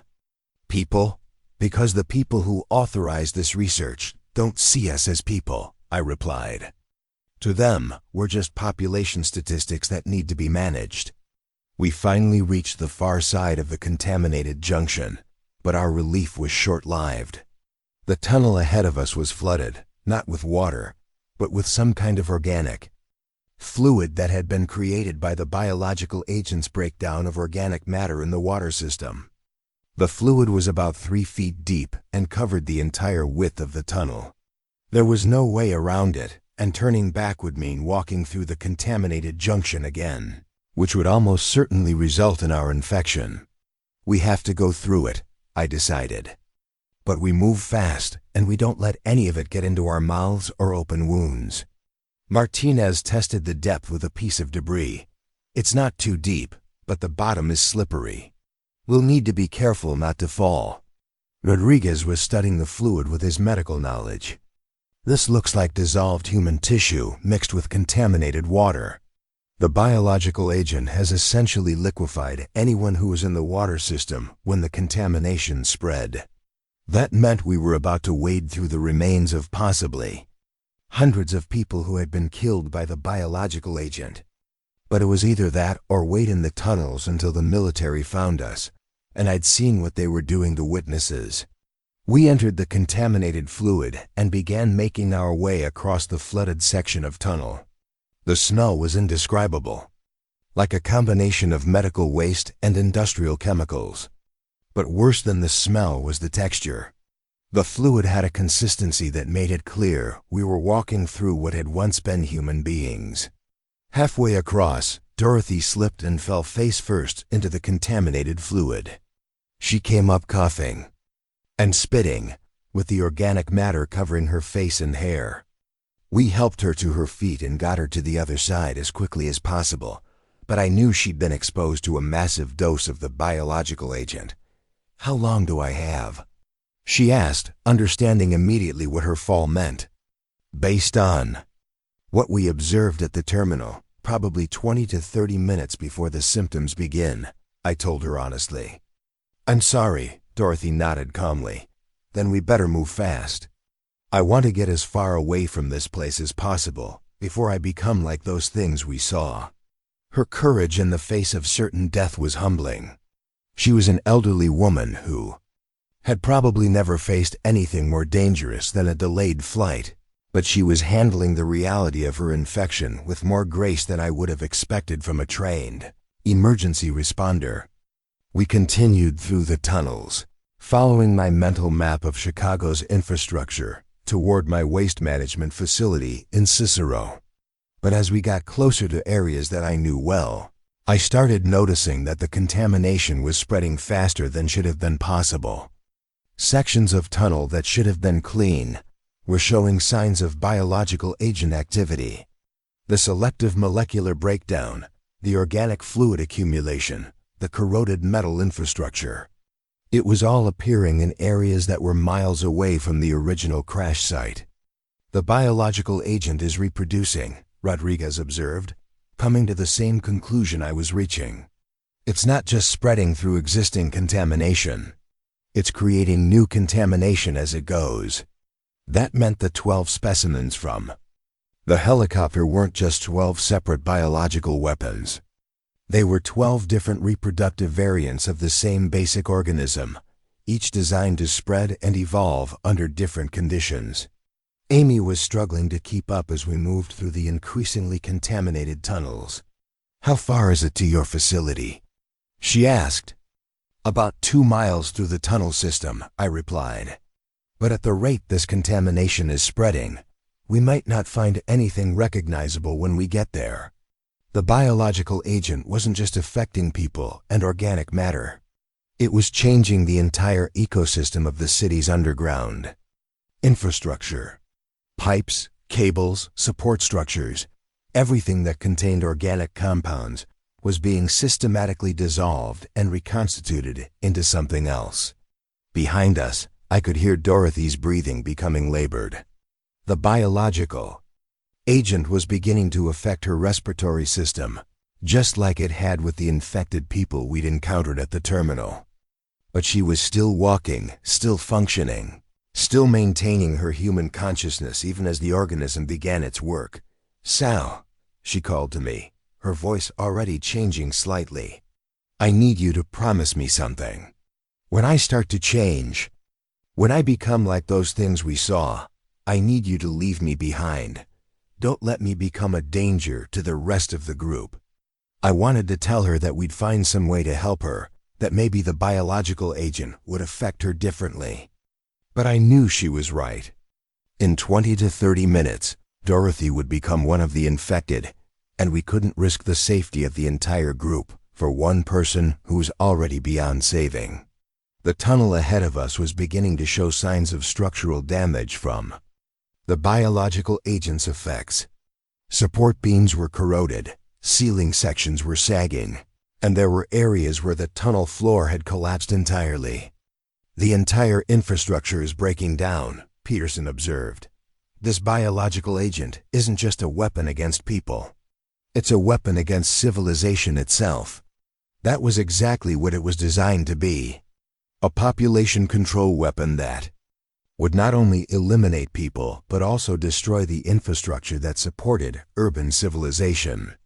people? Because the people who authorized this research don't see us as people, I replied. To them, we're just population statistics that need to be managed. We finally reached the far side of the contaminated junction, but our relief was short-lived. The tunnel ahead of us was flooded, not with water, but with some kind of organic fluid that had been created by the biological agent's breakdown of organic matter in the water system. The fluid was about 3 feet deep and covered the entire width of the tunnel. There was no way around it, and turning back would mean walking through the contaminated junction again, which would almost certainly result in our infection. We have to go through it, I decided. But we move fast, and we don't let any of it get into our mouths or open wounds. Martinez tested the depth with a piece of debris. It's not too deep, but the bottom is slippery. We'll need to be careful not to fall. Rodriguez was studying the fluid with his medical knowledge. This looks like dissolved human tissue mixed with contaminated water. The biological agent has essentially liquefied anyone who was in the water system when the contamination spread. That meant we were about to wade through the remains of possibly hundreds of people who had been killed by the biological agent. But it was either that or wait in the tunnels until the military found us, and I'd seen what they were doing to witnesses. We entered the contaminated fluid and began making our way across the flooded section of tunnel. The smell was indescribable, like a combination of medical waste and industrial chemicals. But worse than the smell was the texture. The fluid had a consistency that made it clear we were walking through what had once been human beings. Halfway across, Dorothy slipped and fell face first into the contaminated fluid. She came up coughing and spitting, with the organic matter covering her face and hair. We helped her to her feet and got her to the other side as quickly as possible, but I knew she'd been exposed to a massive dose of the biological agent. "How long do I have?" she asked, understanding immediately what her fall meant. "Based on what we observed at the terminal, probably 20 to 30 minutes before the symptoms begin," I told her honestly. "I'm sorry," Dorothy nodded calmly. "Then we better move fast. I want to get as far away from this place as possible before I become like those things we saw." Her courage in the face of certain death was humbling. She was an elderly woman who had probably never faced anything more dangerous than a delayed flight, but she was handling the reality of her infection with more grace than I would have expected from a trained emergency responder. We continued through the tunnels, following my mental map of Chicago's infrastructure toward my waste management facility in Cicero. But as we got closer to areas that I knew well, I started noticing that the contamination was spreading faster than should have been possible. Sections of tunnel that should have been clean were showing signs of biological agent activity. The selective molecular breakdown, the organic fluid accumulation, the corroded metal infrastructure. It was all appearing in areas that were miles away from the original crash site. "The biological agent is reproducing," Rodriguez observed, coming to the same conclusion I was reaching. "It's not just spreading through existing contamination. It's creating new contamination as it goes." That meant the 12 specimens from the helicopter weren't just 12 separate biological weapons. They were 12 different reproductive variants of the same basic organism, each designed to spread and evolve under different conditions. Amy was struggling to keep up as we moved through the increasingly contaminated tunnels. "How far is it to your facility?" she asked. "About 2 miles through the tunnel system," I replied. "But at the rate this contamination is spreading, we might not find anything recognizable when we get there." The biological agent wasn't just affecting people and organic matter. It was changing the entire ecosystem of the city's underground. Infrastructure. Pipes, cables, support structures, everything that contained organic compounds was being systematically dissolved and reconstituted into something else. Behind us, I could hear Dorothy's breathing becoming labored. The biological agent was beginning to affect her respiratory system, just like it had with the infected people we'd encountered at the terminal. But she was still walking, still functioning, still maintaining her human consciousness even as the organism began its work. "Sal," she called to me, her voice already changing slightly. "I need you to promise me something. When I start to change, when I become like those things we saw, I need you to leave me behind. Don't let me become a danger to the rest of the group." I wanted to tell her that we'd find some way to help her, that maybe the biological agent would affect her differently. But I knew she was right. In 20 to 30 minutes, Dorothy would become one of the infected, and we couldn't risk the safety of the entire group for one person who was already beyond saving. The tunnel ahead of us was beginning to show signs of structural damage from the biological agent's effects. Support beams were corroded, ceiling sections were sagging, and there were areas where the tunnel floor had collapsed entirely. "The entire infrastructure is breaking down," Peterson observed. "This biological agent isn't just a weapon against people. It's a weapon against civilization itself." That was exactly what it was designed to be. A population control weapon that would not only eliminate people, but also destroy the infrastructure that supported urban civilization.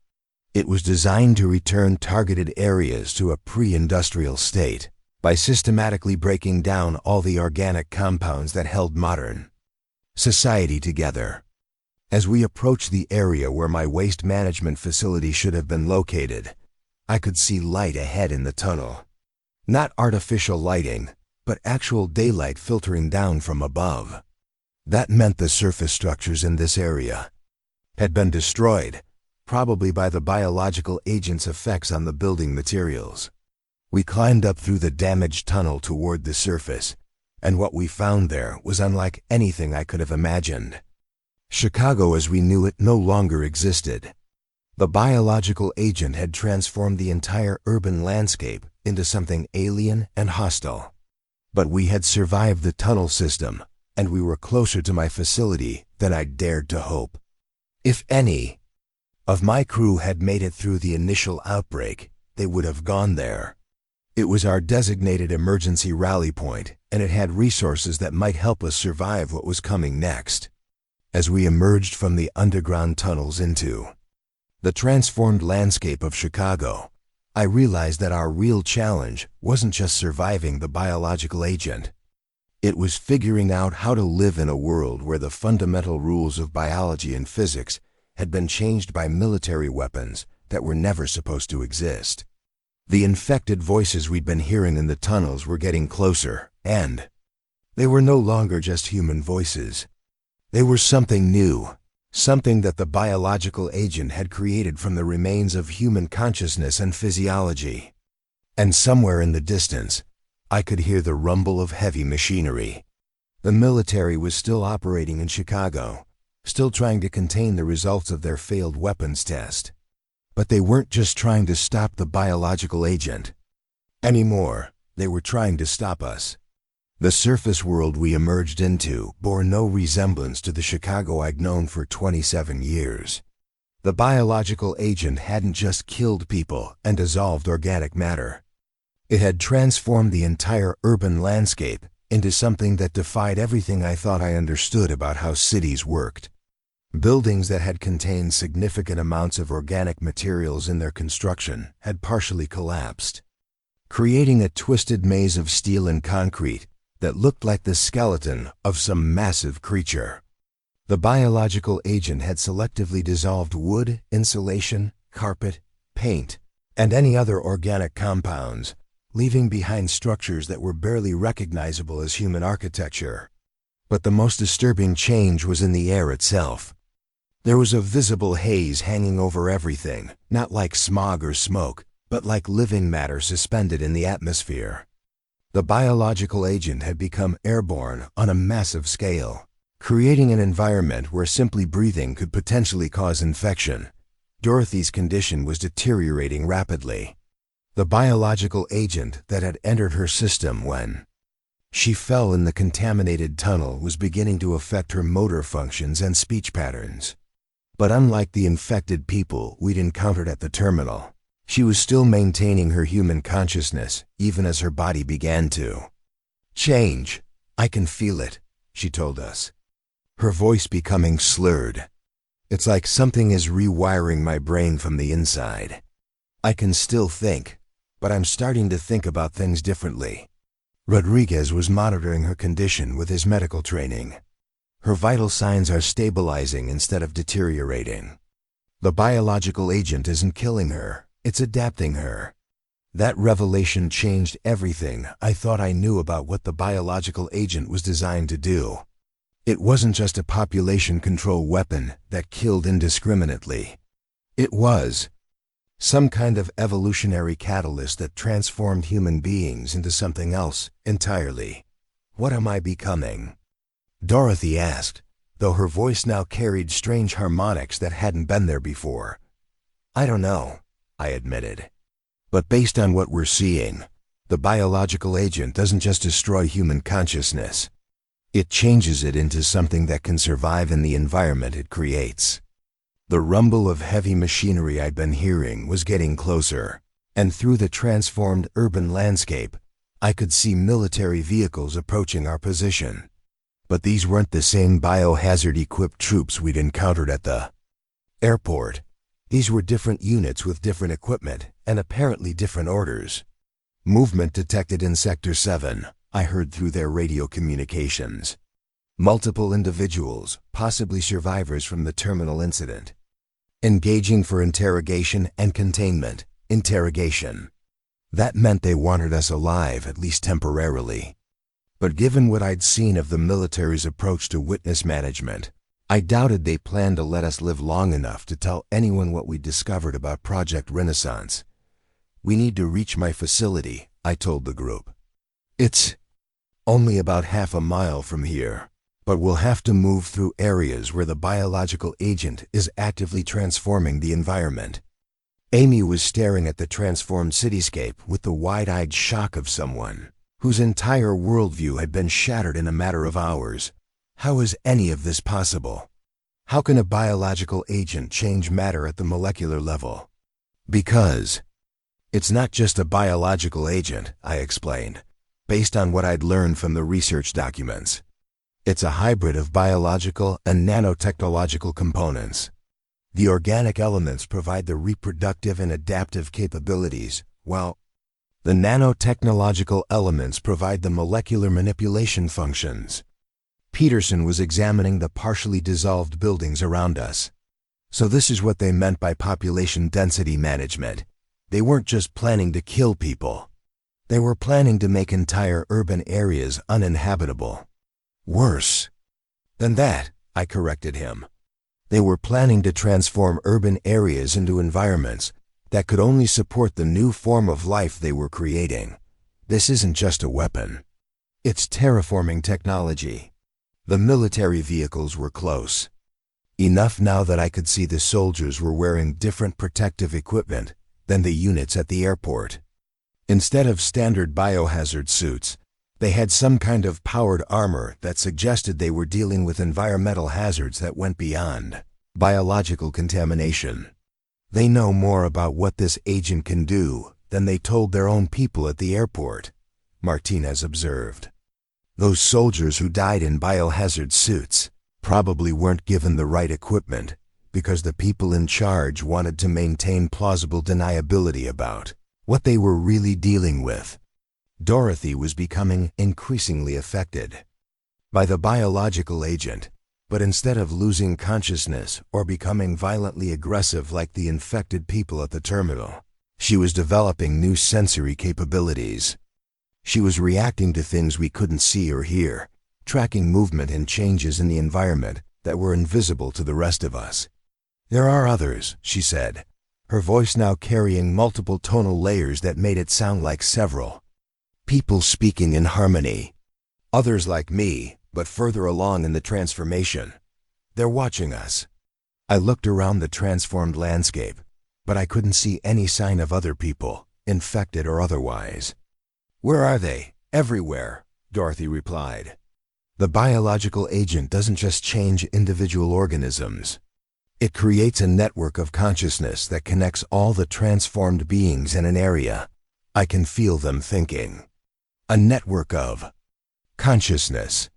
It was designed to return targeted areas to a pre-industrial state by systematically breaking down all the organic compounds that held modern society together. As we approached the area where my waste management facility should have been located, I could see light ahead in the tunnel. Not artificial lighting, but actual daylight filtering down from above. That meant the surface structures in this area had been destroyed, probably by the biological agent's effects on the building materials. We climbed up through the damaged tunnel toward the surface, and what we found there was unlike anything I could have imagined. Chicago as we knew it no longer existed. The biological agent had transformed the entire urban landscape into something alien and hostile. But we had survived the tunnel system, and we were closer to my facility than I dared to hope. If any of my crew had made it through the initial outbreak, they would have gone there. It was our designated emergency rally point, and it had resources that might help us survive what was coming next. As we emerged from the underground tunnels into the transformed landscape of Chicago, I realized that our real challenge wasn't just surviving the biological agent. It was figuring out how to live in a world where the fundamental rules of biology and physics had been changed by military weapons that were never supposed to exist. The infected voices we'd been hearing in the tunnels were getting closer, and they were no longer just human voices. They were something new, something that the biological agent had created from the remains of human consciousness and physiology. And somewhere in the distance, I could hear the rumble of heavy machinery. The military was still operating in Chicago, still trying to contain the results of their failed weapons test. But they weren't just trying to stop the biological agent anymore. They were trying to stop us. The surface world we emerged into bore no resemblance to the Chicago I'd known for 27 years. The biological agent hadn't just killed people and dissolved organic matter. It had transformed the entire urban landscape into something that defied everything I thought I understood about how cities worked. Buildings that had contained significant amounts of organic materials in their construction had partially collapsed, creating a twisted maze of steel and concrete that looked like the skeleton of some massive creature. The biological agent had selectively dissolved wood, insulation, carpet, paint, and any other organic compounds, leaving behind structures that were barely recognizable as human architecture. But the most disturbing change was in the air itself. There was a visible haze hanging over everything, not like smog or smoke, but like living matter suspended in the atmosphere. The biological agent had become airborne on a massive scale, creating an environment where simply breathing could potentially cause infection. Dorothy's condition was deteriorating rapidly. The biological agent that had entered her system when she fell in the contaminated tunnel was beginning to affect her motor functions and speech patterns. But unlike the infected people we'd encountered at the terminal, she was still maintaining her human consciousness even as her body began to change. "I can feel it," she told us, her voice becoming slurred. "It's like something is rewiring my brain from the inside. I can still think, but I'm starting to think about things differently." Rodriguez was monitoring her condition with his medical training. Her vital signs are stabilizing instead of deteriorating. The biological agent isn't killing her, it's adapting her. That revelation changed everything I thought I knew about what the biological agent was designed to do. It wasn't just a population control weapon that killed indiscriminately. It was some kind of evolutionary catalyst that transformed human beings into something else entirely. "What am I becoming?" Dorothy asked, though her voice now carried strange harmonics that hadn't been there before. "I don't know," I admitted. "But based on what we're seeing, the biological agent doesn't just destroy human consciousness. It changes it into something that can survive in the environment it creates." The rumble of heavy machinery I'd been hearing was getting closer, and through the transformed urban landscape, I could see military vehicles approaching our position. But these weren't the same biohazard-equipped troops we'd encountered at the airport. These were different units with different equipment and apparently different orders. "Movement detected in Sector 7, I heard through their radio communications. Multiple individuals, possibly survivors from the terminal incident. Engaging for interrogation and containment. Interrogation. That meant they wanted us alive, at least temporarily. But given what I'd seen of the military's approach to witness management, I doubted they planned to let us live long enough to tell anyone what we'd discovered about Project Renaissance. "We need to reach my facility," I told the group. "It's only about half a mile from here, but we'll have to move through areas where the biological agent is actively transforming the environment." Amy was staring at the transformed cityscape with the wide-eyed shock of someone whose entire worldview had been shattered in a matter of hours. "How is any of this possible? How can a biological agent change matter at the molecular level?" "Because it's not just a biological agent," I explained, based on what I'd learned from the research documents. "It's a hybrid of biological and nanotechnological components. The organic elements provide the reproductive and adaptive capabilities, while the nanotechnological elements provide the molecular manipulation functions." Peterson was examining the partially dissolved buildings around us. "So this is what they meant by population density management. They weren't just planning to kill people. They were planning to make entire urban areas uninhabitable." "Worse than that," I corrected him. "They were planning to transform urban areas into environments that could only support the new form of life they were creating. This isn't just a weapon. It's terraforming technology." The military vehicles were close. Enough now that I could see the soldiers were wearing different protective equipment than the units at the airport. Instead of standard biohazard suits, they had some kind of powered armor that suggested they were dealing with environmental hazards that went beyond biological contamination. "They know more about what this agent can do than they told their own people at the airport," Martinez observed. "Those soldiers who died in biohazard suits probably weren't given the right equipment because the people in charge wanted to maintain plausible deniability about what they were really dealing with." Dorothy was becoming increasingly affected by the biological agent, but instead of losing consciousness or becoming violently aggressive like the infected people at the terminal, she was developing new sensory capabilities. She was reacting to things we couldn't see or hear, tracking movement and changes in the environment that were invisible to the rest of us. "There are others," she said, her voice now carrying multiple tonal layers that made it sound like several. People speaking in harmony. Others like me, but further along in the transformation. They're watching us. I looked around the transformed landscape, but I couldn't see any sign of other people, infected or otherwise. Where are they? Everywhere, Dorothy replied. The biological agent doesn't just change individual organisms. It creates a network of consciousness that connects all the transformed beings in an area. I can feel them thinking. A network of consciousness.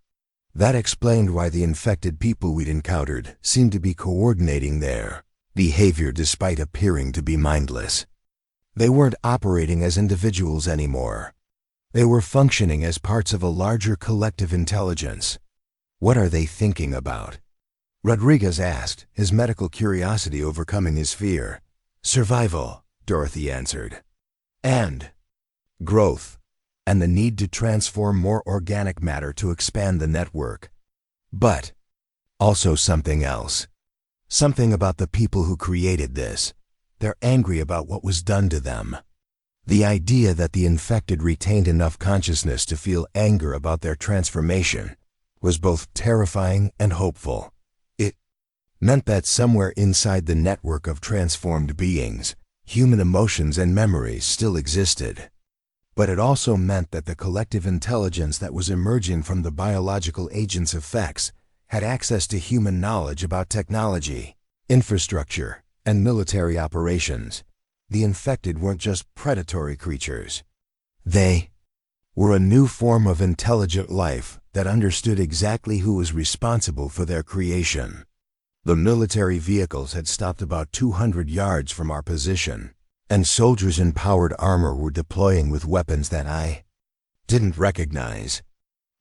That explained why the infected people we'd encountered seemed to be coordinating their behavior despite appearing to be mindless. They weren't operating as individuals anymore. They were functioning as parts of a larger collective intelligence. What are they thinking about? Rodriguez asked, his medical curiosity overcoming his fear. Survival, Dorothy answered. And growth. And the need to transform more organic matter to expand the network. But also something else. Something about the people who created this. They're angry about what was done to them. The idea that the infected retained enough consciousness to feel anger about their transformation was both terrifying and hopeful. It meant that somewhere inside the network of transformed beings, human emotions and memories still existed. But it also meant that the collective intelligence that was emerging from the biological agent's effects had access to human knowledge about technology, infrastructure, and military operations. The infected weren't just predatory creatures. They were a new form of intelligent life that understood exactly who was responsible for their creation. The military vehicles had stopped about 200 yards from our position, and soldiers in powered armor were deploying with weapons that I didn't recognize.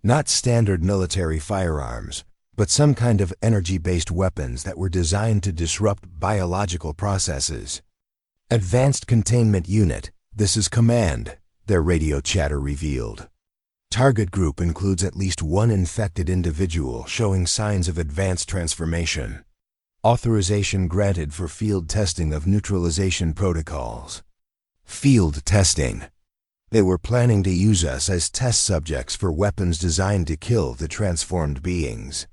Not standard military firearms, but some kind of energy-based weapons that were designed to disrupt biological processes. Advanced Containment Unit, this is Command, their radio chatter revealed. Target group includes at least one infected individual showing signs of advanced transformation. Authorization granted for field testing of neutralization protocols. Field testing. They were planning to use us as test subjects for weapons designed to kill the transformed beings.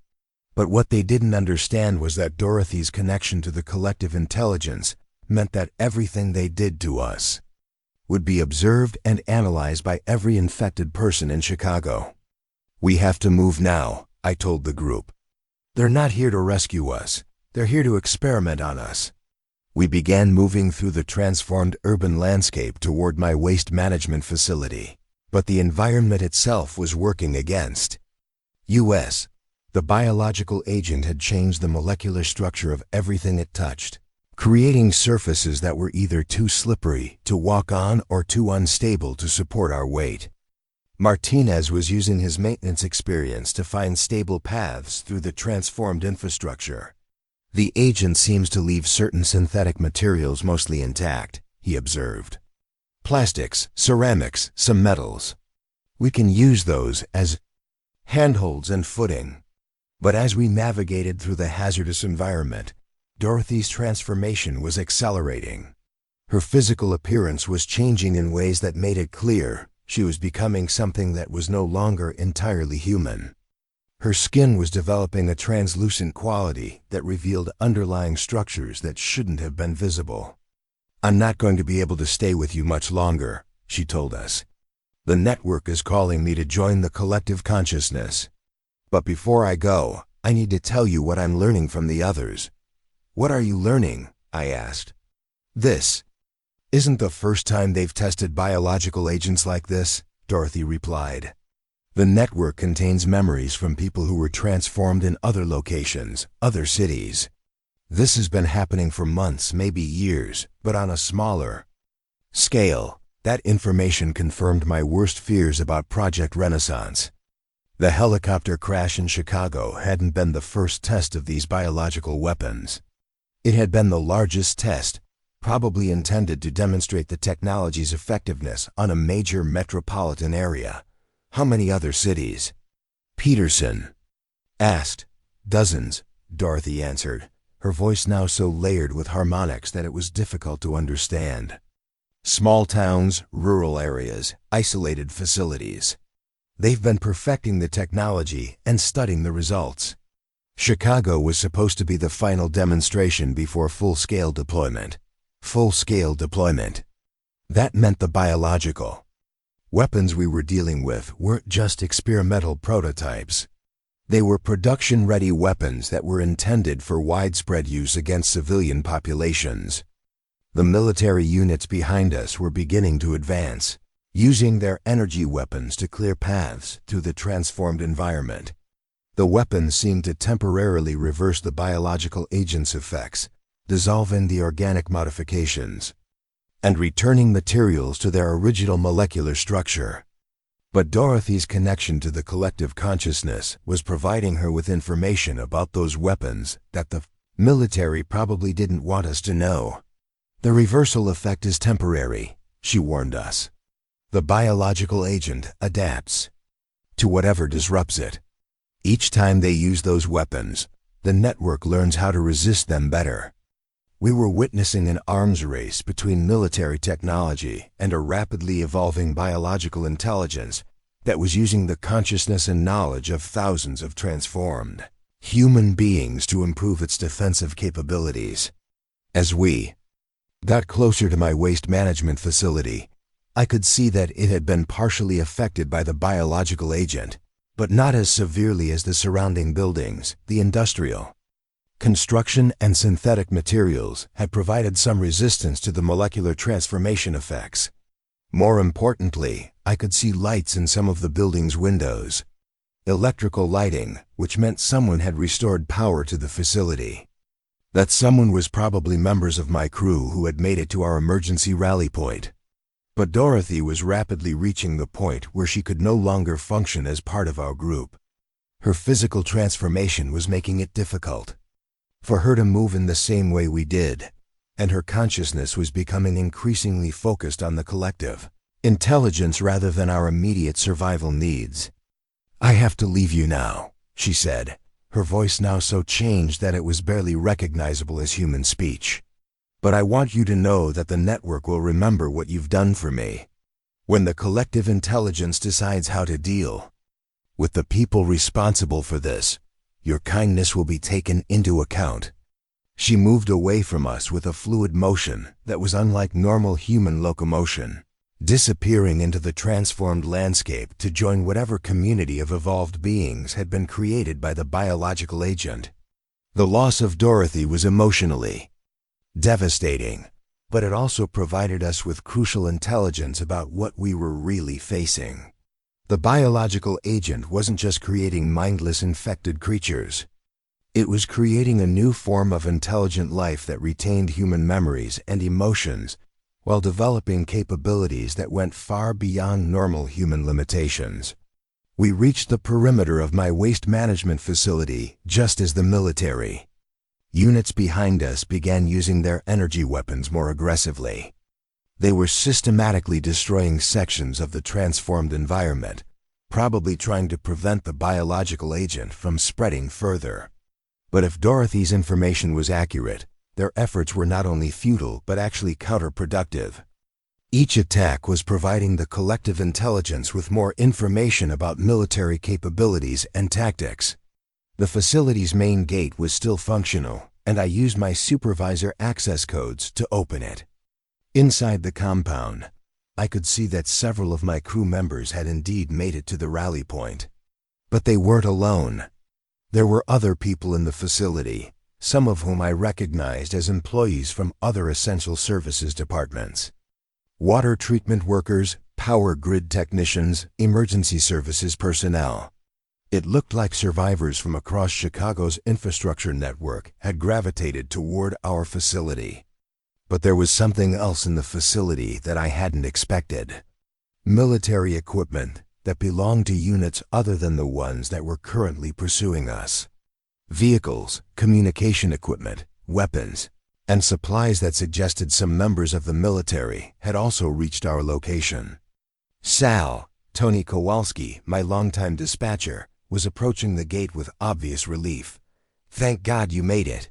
But what they didn't understand was that Dorothy's connection to the collective intelligence meant that everything they did to us would be observed and analyzed by every infected person in Chicago. We have to move now, I told the group. They're not here to rescue us. They're here to experiment on us. We began moving through the transformed urban landscape toward my waste management facility, but the environment itself was working against us. The biological agent had changed the molecular structure of everything it touched, creating surfaces that were either too slippery to walk on or too unstable to support our weight. Martinez was using his maintenance experience to find stable paths through the transformed infrastructure. The agent seems to leave certain synthetic materials mostly intact, he observed. Plastics, ceramics, some metals. We can use those as handholds and footing. But as we navigated through the hazardous environment, Dorothy's transformation was accelerating. Her physical appearance was changing in ways that made it clear she was becoming something that was no longer entirely human. Her skin was developing a translucent quality that revealed underlying structures that shouldn't have been visible. I'm not going to be able to stay with you much longer, she told us. The network is calling me to join the collective consciousness. But before I go, I need to tell you what I'm learning from the others. What are you learning? I asked. This isn't the first time they've tested biological agents like this, Dorothy replied. The network contains memories from people who were transformed in other locations, other cities. This has been happening for months, maybe years, but on a smaller scale. That information confirmed my worst fears about Project Renaissance. The helicopter crash in Chicago hadn't been the first test of these biological weapons. It had been the largest test, probably intended to demonstrate the technology's effectiveness on a major metropolitan area. How many other cities? Peterson asked. Dozens, Dorothy answered, her voice now so layered with harmonics that it was difficult to understand. Small towns, rural areas, isolated facilities. They've been perfecting the technology and studying the results. Chicago was supposed to be the final demonstration before full-scale deployment. Full-scale deployment. That meant the biological weapons we were dealing with weren't just experimental prototypes. They were production-ready weapons that were intended for widespread use against civilian populations. The military units behind us were beginning to advance, using their energy weapons to clear paths through the transformed environment. The weapons seemed to temporarily reverse the biological agent's effects, dissolving the organic modifications, and returning materials to their original molecular structure. But Dorothy's connection to the collective consciousness was providing her with information about those weapons that the military probably didn't want us to know. The reversal effect is temporary, she warned us. The biological agent adapts to whatever disrupts it. Each time they use those weapons, the network learns how to resist them better. We were witnessing an arms race between military technology and a rapidly evolving biological intelligence that was using the consciousness and knowledge of thousands of transformed human beings to improve its defensive capabilities. As we got closer to my waste management facility, I could see that it had been partially affected by the biological agent, but not as severely as the surrounding buildings. The industrial construction and synthetic materials had provided some resistance to the molecular transformation effects. More importantly, I could see lights in some of the building's windows. Electrical lighting, which meant someone had restored power to the facility. That someone was probably members of my crew who had made it to our emergency rally point. But Dorothy was rapidly reaching the point where she could no longer function as part of our group. Her physical transformation was making it difficult for her to move in the same way we did, and her consciousness was becoming increasingly focused on the collective intelligence rather than our immediate survival needs. "I have to leave you now," she said, her voice now so changed that it was barely recognizable as human speech. "But I want you to know that the network will remember what you've done for me. When the collective intelligence decides how to deal with the people responsible for this, your kindness will be taken into account." She moved away from us with a fluid motion that was unlike normal human locomotion, disappearing into the transformed landscape to join whatever community of evolved beings had been created by the biological agent. The loss of Dorothy was emotionally devastating, but it also provided us with crucial intelligence about what we were really facing. The biological agent wasn't just creating mindless infected creatures. It was creating a new form of intelligent life that retained human memories and emotions while developing capabilities that went far beyond normal human limitations. We reached the perimeter of my waste management facility just as the military units behind us began using their energy weapons more aggressively. They were systematically destroying sections of the transformed environment, probably trying to prevent the biological agent from spreading further. But if Dorothy's information was accurate, their efforts were not only futile but actually counterproductive. Each attack was providing the collective intelligence with more information about military capabilities and tactics. The facility's main gate was still functional, and I used my Supervisor access codes to open it. Inside the compound, I could see that several of my crew members had indeed made it to the rally point. But they weren't alone. There were other people in the facility, some of whom I recognized as employees from other essential services departments. Water treatment workers, power grid technicians, emergency services personnel. It looked like survivors from across Chicago's infrastructure network had gravitated toward our facility. But there was something else in the facility that I hadn't expected. Military equipment that belonged to units other than the ones that were currently pursuing us. Vehicles, communication equipment, weapons, and supplies that suggested some members of the military had also reached our location. Sal, Tony Kowalski, my longtime dispatcher, was approaching the gate with obvious relief. "Thank God you made it.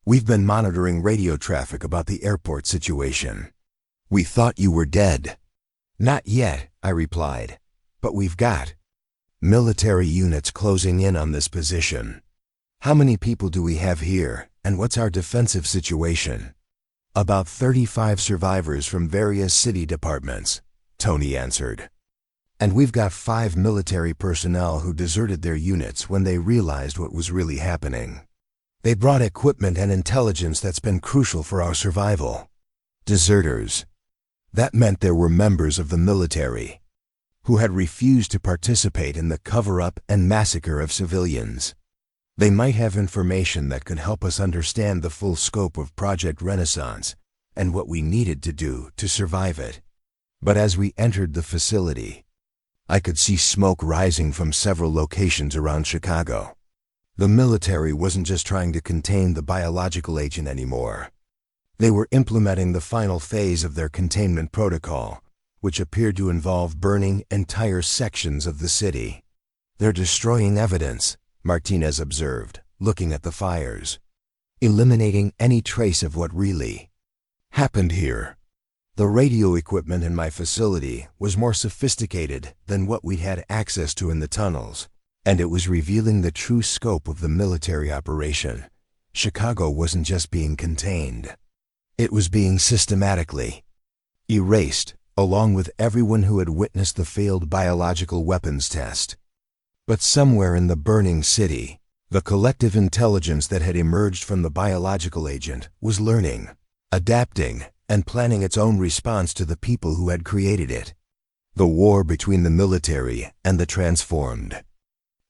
We've been monitoring radio traffic about the airport situation. "We thought you were dead." "Not yet," I replied, "but we've got military units closing in on this position." "How many people do we have here, and what's our defensive situation?" "About 35 survivors from various city departments," Tony answered. "And we've got 5 military personnel who deserted their units when they realized what was really happening. They brought equipment and intelligence that's been crucial for our survival." Deserters. That meant there were members of the military who had refused to participate in the cover-up and massacre of civilians. They might have information that could help us understand the full scope of Project Renaissance and what we needed to do to survive it. But as we entered the facility, I could see smoke rising from several locations around Chicago. The military wasn't just trying to contain the biological agent anymore. They were implementing the final phase of their containment protocol, which appeared to involve burning entire sections of the city. "They're destroying evidence," Martinez observed, looking at the fires, "eliminating any trace of what really happened here." The radio equipment in my facility was more sophisticated than what we'd had access to in the tunnels, and it was revealing the true scope of the military operation. Chicago wasn't just being contained. It was being systematically erased, along with everyone who had witnessed the failed biological weapons test. But somewhere in the burning city, the collective intelligence that had emerged from the biological agent was learning, adapting, and planning its own response to the people who had created it. The war between the military and the transformed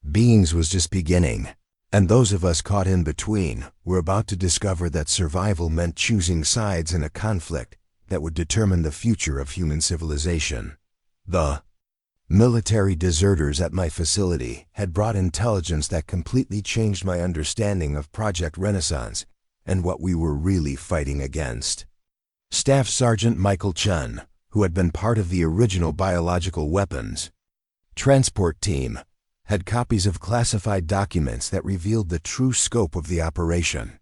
beings was just beginning, and those of us caught in between were about to discover that survival meant choosing sides in a conflict that would determine the future of human civilization. The military deserters at my facility had brought intelligence that completely changed my understanding of Project Renaissance and what we were really fighting against. Staff Sergeant Michael Chun, who had been part of the original biological weapons transport team, had copies of classified documents that revealed the true scope of the operation.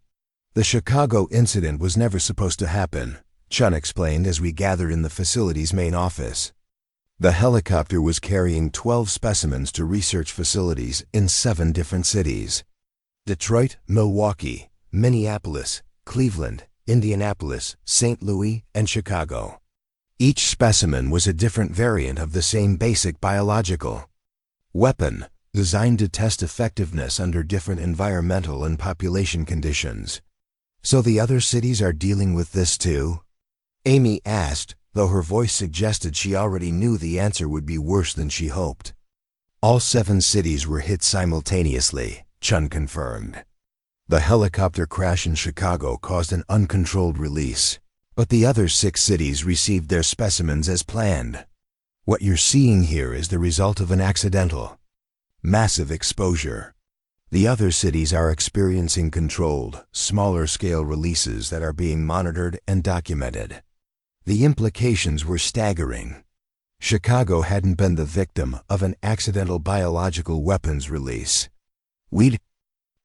"The Chicago incident was never supposed to happen," Chun explained as we gathered in the facility's main office. "The helicopter was carrying 12 specimens to research facilities in 7 different cities: Detroit, Milwaukee, Minneapolis, Cleveland, Indianapolis, St. Louis, and Chicago. Each specimen was a different variant of the same basic biological weapon, designed to test effectiveness under different environmental and population conditions." "So the other cities are dealing with this too?" Amy asked, though her voice suggested she already knew the answer would be worse than she hoped. "All 7 cities were hit simultaneously," Chun confirmed. "The helicopter crash in Chicago caused an uncontrolled release, but the other 6 cities received their specimens as planned. What you're seeing here is the result of an accidental, massive exposure. The other cities are experiencing controlled, smaller-scale releases that are being monitored and documented." The implications were staggering. Chicago hadn't been the victim of an accidental biological weapons release. We'd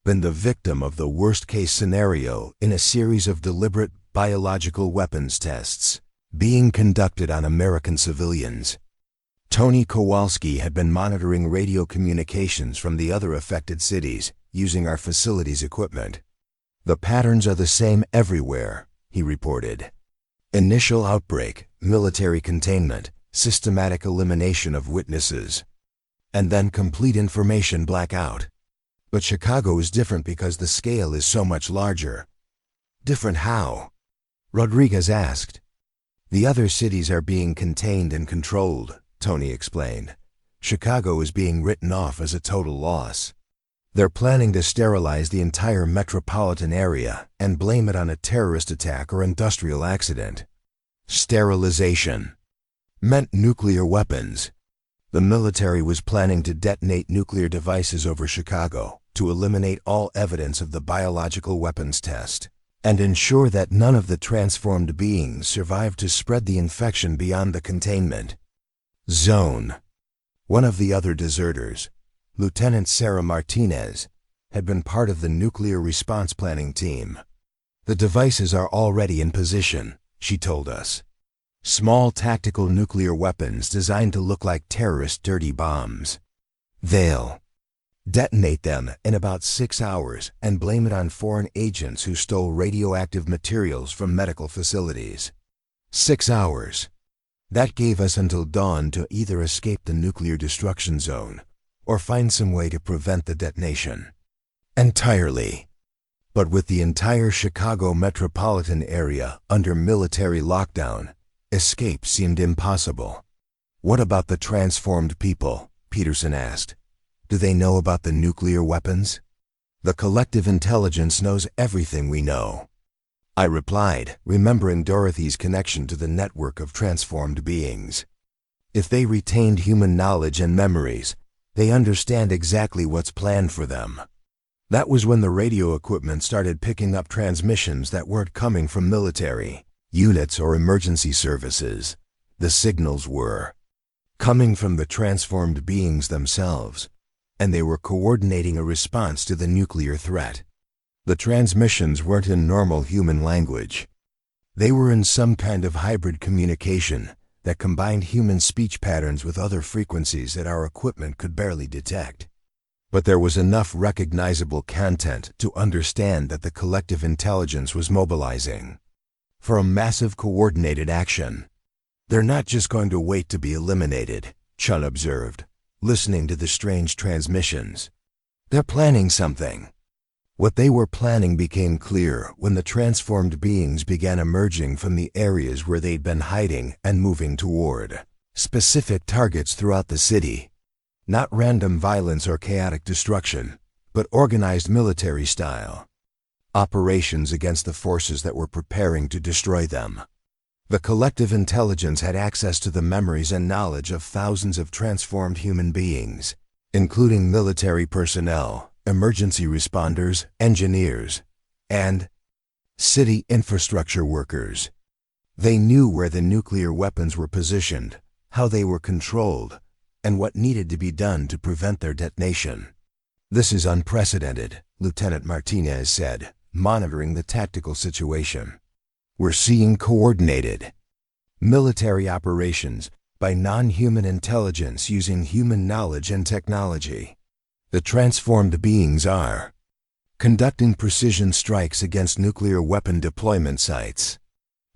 been the victim of the worst-case scenario in a series of deliberate biological weapons tests being conducted on American civilians. Tony Kowalski had been monitoring radio communications from the other affected cities using our facility's equipment. "The patterns are the same everywhere," he reported. "Initial outbreak, military containment, systematic elimination of witnesses, and then complete information blackout. But Chicago is different because the scale is so much larger." "Different how?" Rodriguez asked. "The other cities are being contained and controlled," Tony explained. "Chicago is being written off as a total loss. They're planning to sterilize the entire metropolitan area and blame it on a terrorist attack or industrial accident." Sterilization meant nuclear weapons. The military was planning to detonate nuclear devices over Chicago to eliminate all evidence of the biological weapons test and ensure that none of the transformed beings survived to spread the infection beyond the containment zone. One of the other deserters, Lieutenant Sarah Martinez, had been part of the nuclear response planning team. "The devices are already in position," she told us. Small tactical nuclear weapons designed to look like terrorist dirty bombs. They'll detonate them in about 6 hours and blame it on foreign agents who stole radioactive materials from medical facilities. 6 hours. That gave us until dawn to either escape the nuclear destruction zone or find some way to prevent the detonation entirely. But with the entire Chicago metropolitan area under military lockdown, escape seemed impossible. What about the transformed people? Peterson asked. Do they know about the nuclear weapons? The collective intelligence knows everything we know, I replied, remembering Dorothy's connection to the network of transformed beings. If they retained human knowledge and memories, they understand exactly what's planned for them. That was when the radio equipment started picking up transmissions that weren't coming from military units or emergency services. The signals were coming from the transformed beings themselves, and they were coordinating a response to the nuclear threat. The transmissions weren't in normal human language. They were in some kind of hybrid communication that combined human speech patterns with other frequencies that our equipment could barely detect. But there was enough recognizable content to understand that the collective intelligence was mobilizing for a massive coordinated action. They're not just going to wait to be eliminated, Chun observed, listening to the strange transmissions. They're planning something. What they were planning became clear when the transformed beings began emerging from the areas where they'd been hiding and moving toward specific targets throughout the city. Not random violence or chaotic destruction, but organized military style operations against the forces that were preparing to destroy them. The collective intelligence had access to the memories and knowledge of thousands of transformed human beings, including military personnel, emergency responders, engineers, and city infrastructure workers. They knew where the nuclear weapons were positioned, how they were controlled, and what needed to be done to prevent their detonation. This is unprecedented, Lieutenant Martinez said, monitoring the tactical situation. We're seeing coordinated military operations by non-human intelligence using human knowledge and technology. The transformed beings are conducting precision strikes against nuclear weapon deployment sites.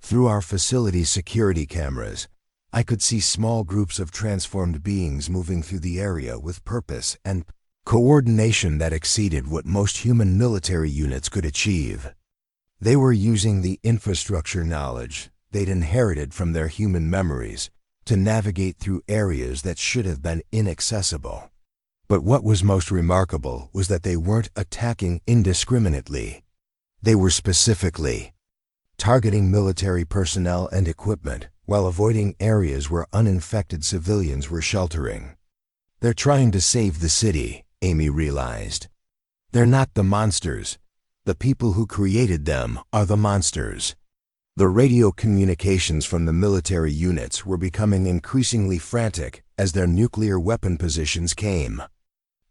Through our facility's security cameras, I could see small groups of transformed beings moving through the area with purpose and coordination that exceeded what most human military units could achieve. They were using the infrastructure knowledge they'd inherited from their human memories to navigate through areas that should have been inaccessible. But what was most remarkable was that they weren't attacking indiscriminately. They were specifically targeting military personnel and equipment while avoiding areas where uninfected civilians were sheltering. They're trying to save the city, Amy realized. They're not the monsters. The people who created them are the monsters. The radio communications from the military units were becoming increasingly frantic as their nuclear weapon positions came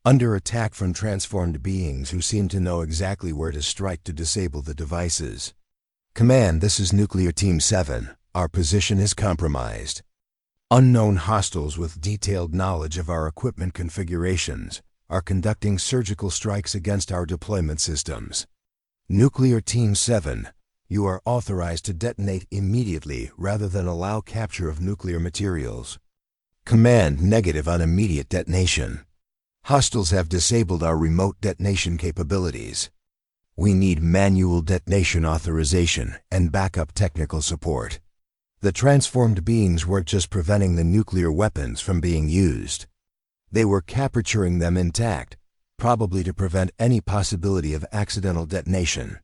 under attack from transformed beings who seemed to know exactly where to strike to disable the devices. Command, this is Nuclear Team 7. Our position is compromised. Unknown hostiles with detailed knowledge of our equipment configurations are conducting surgical strikes against our deployment systems. Nuclear Team 7, you are authorized to detonate immediately rather than allow capture of nuclear materials. Command, negative on immediate detonation. Hostiles have disabled our remote detonation capabilities. We need manual detonation authorization and backup technical support. The transformed beings weren't just preventing the nuclear weapons from being used. They were capturing them intact, probably to prevent any possibility of accidental detonation.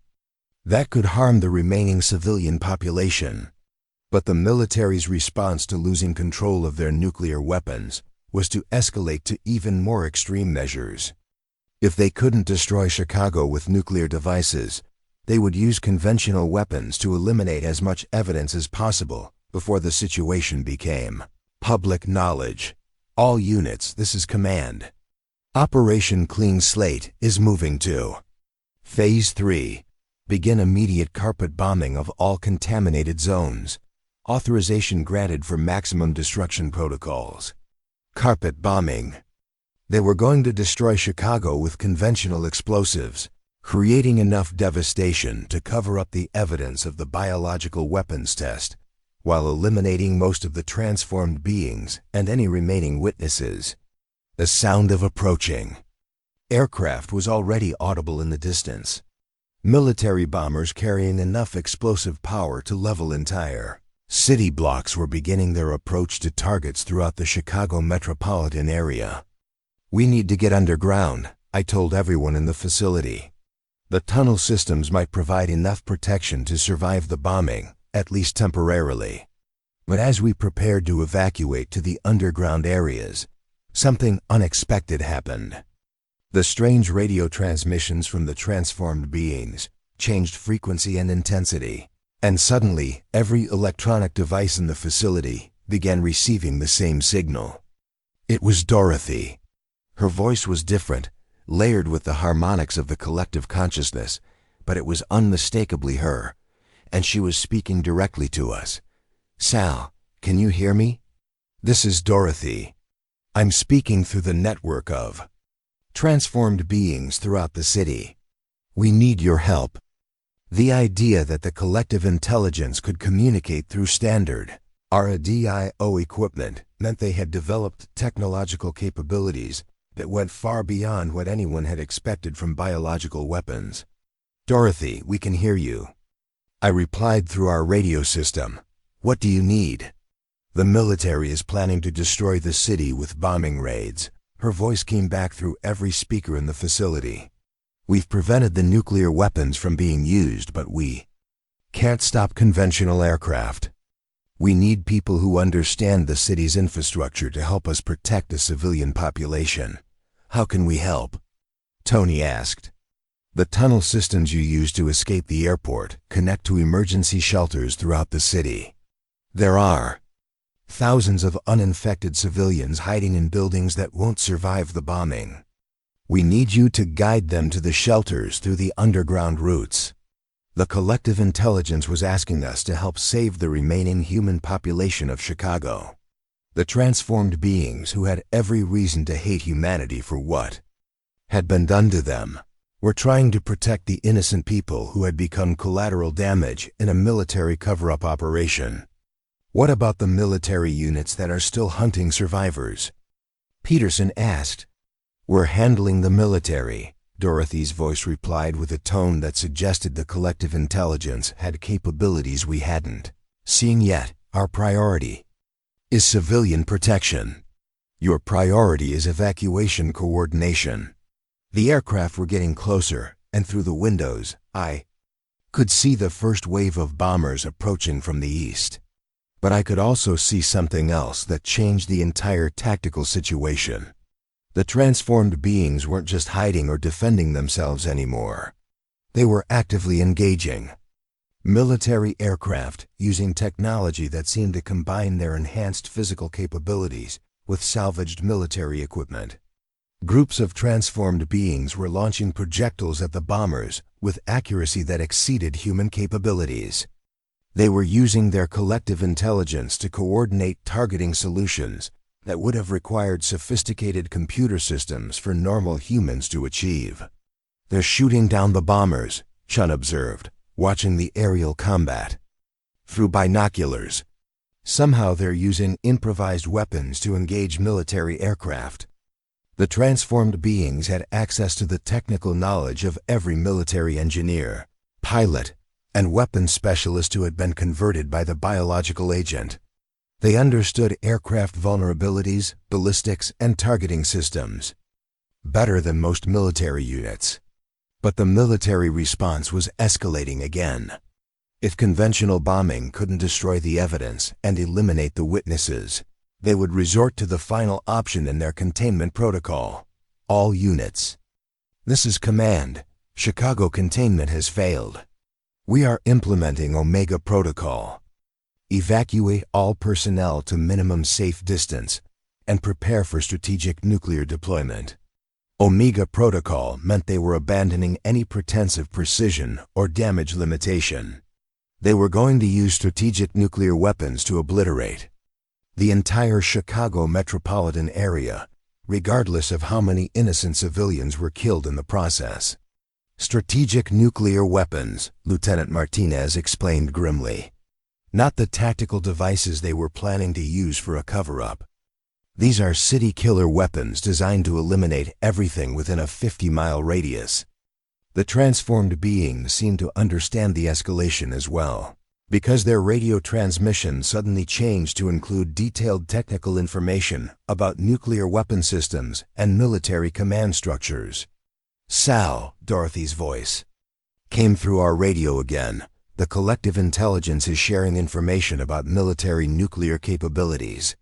That could harm the remaining civilian population. But the military's response to losing control of their nuclear weapons was to escalate to even more extreme measures. If they couldn't destroy Chicago with nuclear devices, they would use conventional weapons to eliminate as much evidence as possible before the situation became public knowledge. All units, this is Command. Operation Clean Slate is moving to Phase 3. Begin immediate carpet bombing of all contaminated zones. Authorization granted for maximum destruction protocols. Carpet bombing. They were going to destroy Chicago with conventional explosives, creating enough devastation to cover up the evidence of the biological weapons test, while eliminating most of the transformed beings and any remaining witnesses. The sound of approaching aircraft was already audible in the distance. Military bombers carrying enough explosive power to level entire city blocks were beginning their approach to targets throughout the Chicago metropolitan area. "We need to get underground," I told everyone in the facility. "The tunnel systems might provide enough protection to survive the bombing, at least temporarily." But as we prepared to evacuate to the underground areas, something unexpected happened. The strange radio transmissions from the transformed beings changed frequency and intensity, and suddenly every electronic device in the facility began receiving the same signal. It was Dorothy. Her voice was different, layered with the harmonics of the collective consciousness, but it was unmistakably her, and she was speaking directly to us. "Sal, can you hear me? This is Dorothy. I'm speaking through the network of transformed beings throughout the city. We need your help." The idea that the collective intelligence could communicate through standard RADIO equipment meant they had developed technological capabilities that went far beyond what anyone had expected from biological weapons. "Dorothy, we can hear you," I replied through our radio system. "What do you need?" "The military is planning to destroy the city with bombing raids." Her voice came back through every speaker in the facility. "We've prevented the nuclear weapons from being used, but we can't stop conventional aircraft. We need people who understand the city's infrastructure to help us protect the civilian population. How can we help?" Tony asked. "The tunnel systems you use to escape the airport connect to emergency shelters throughout the city. There are thousands of uninfected civilians hiding in buildings that won't survive the bombing. We need you to guide them to the shelters through the underground routes." The collective intelligence was asking us to help save the remaining human population of Chicago. The transformed beings who had every reason to hate humanity for what had been done to them were trying to protect the innocent people who had become collateral damage in a military cover-up operation. "What about the military units that are still hunting survivors?" Peterson asked. "We're handling the military," Dorothy's voice replied with a tone that suggested the collective intelligence had capabilities we hadn't seen yet. "Our priority is civilian protection. Your priority is evacuation coordination." The aircraft were getting closer, and through the windows, I could see the first wave of bombers approaching from the east. But I could also see something else that changed the entire tactical situation. The transformed beings weren't just hiding or defending themselves anymore. They were actively engaging. Military aircraft using technology that seemed to combine their enhanced physical capabilities with salvaged military equipment. Groups of transformed beings were launching projectiles at the bombers with accuracy that exceeded human capabilities. They were using their collective intelligence to coordinate targeting solutions that would have required sophisticated computer systems for normal humans to achieve. "They're shooting down the bombers," Chun observed, watching the aerial combat through binoculars. "Somehow they're using improvised weapons to engage military aircraft." The transformed beings had access to the technical knowledge of every military engineer, pilot, and weapons specialist who had been converted by the biological agent. They understood aircraft vulnerabilities, ballistics, and targeting systems better than most military units. But the military response was escalating again. If conventional bombing couldn't destroy the evidence and eliminate the witnesses, they would resort to the final option in their containment protocol: all units. "This is command. Chicago containment has failed. We are implementing Omega Protocol. Evacuate all personnel to minimum safe distance and prepare for strategic nuclear deployment." Omega Protocol meant they were abandoning any pretense of precision or damage limitation. They were going to use strategic nuclear weapons to obliterate the entire Chicago metropolitan area, regardless of how many innocent civilians were killed in the process. Strategic nuclear weapons, Lieutenant Martinez explained grimly. Not the tactical devices they were planning to use for a cover-up. These are city-killer weapons designed to eliminate everything within a 50-mile radius. The transformed beings seemed to understand the escalation as well, because their radio transmission suddenly changed to include detailed technical information about nuclear weapon systems and military command structures. "Sal," Dorothy's voice came through our radio again. "The collective intelligence is sharing information about military nuclear capabilities.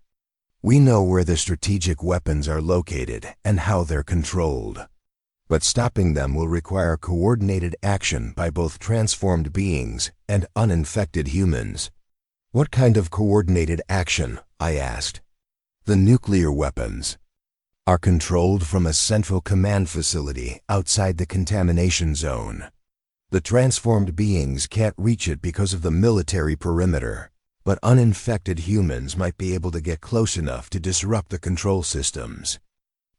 We know where the strategic weapons are located and how they're controlled. But stopping them will require coordinated action by both transformed beings and uninfected humans." "What kind of coordinated action?" I asked. "The nuclear weapons are controlled from a central command facility outside the contamination zone. The transformed beings can't reach it because of the military perimeter, but uninfected humans might be able to get close enough to disrupt the control systems."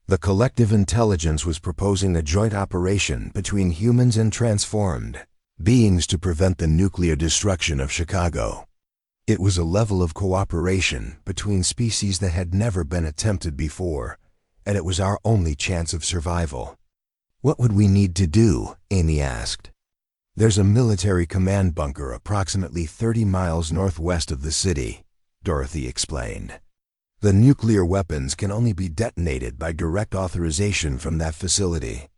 The collective intelligence was proposing a joint operation between humans and transformed beings to prevent the nuclear destruction of Chicago. It was a level of cooperation between species that had never been attempted before, and it was our only chance of survival. "What would we need to do?" Amy asked. "There's a military command bunker approximately 30 miles northwest of the city," Dorothy explained. "The nuclear weapons can only be detonated by direct authorization from that facility.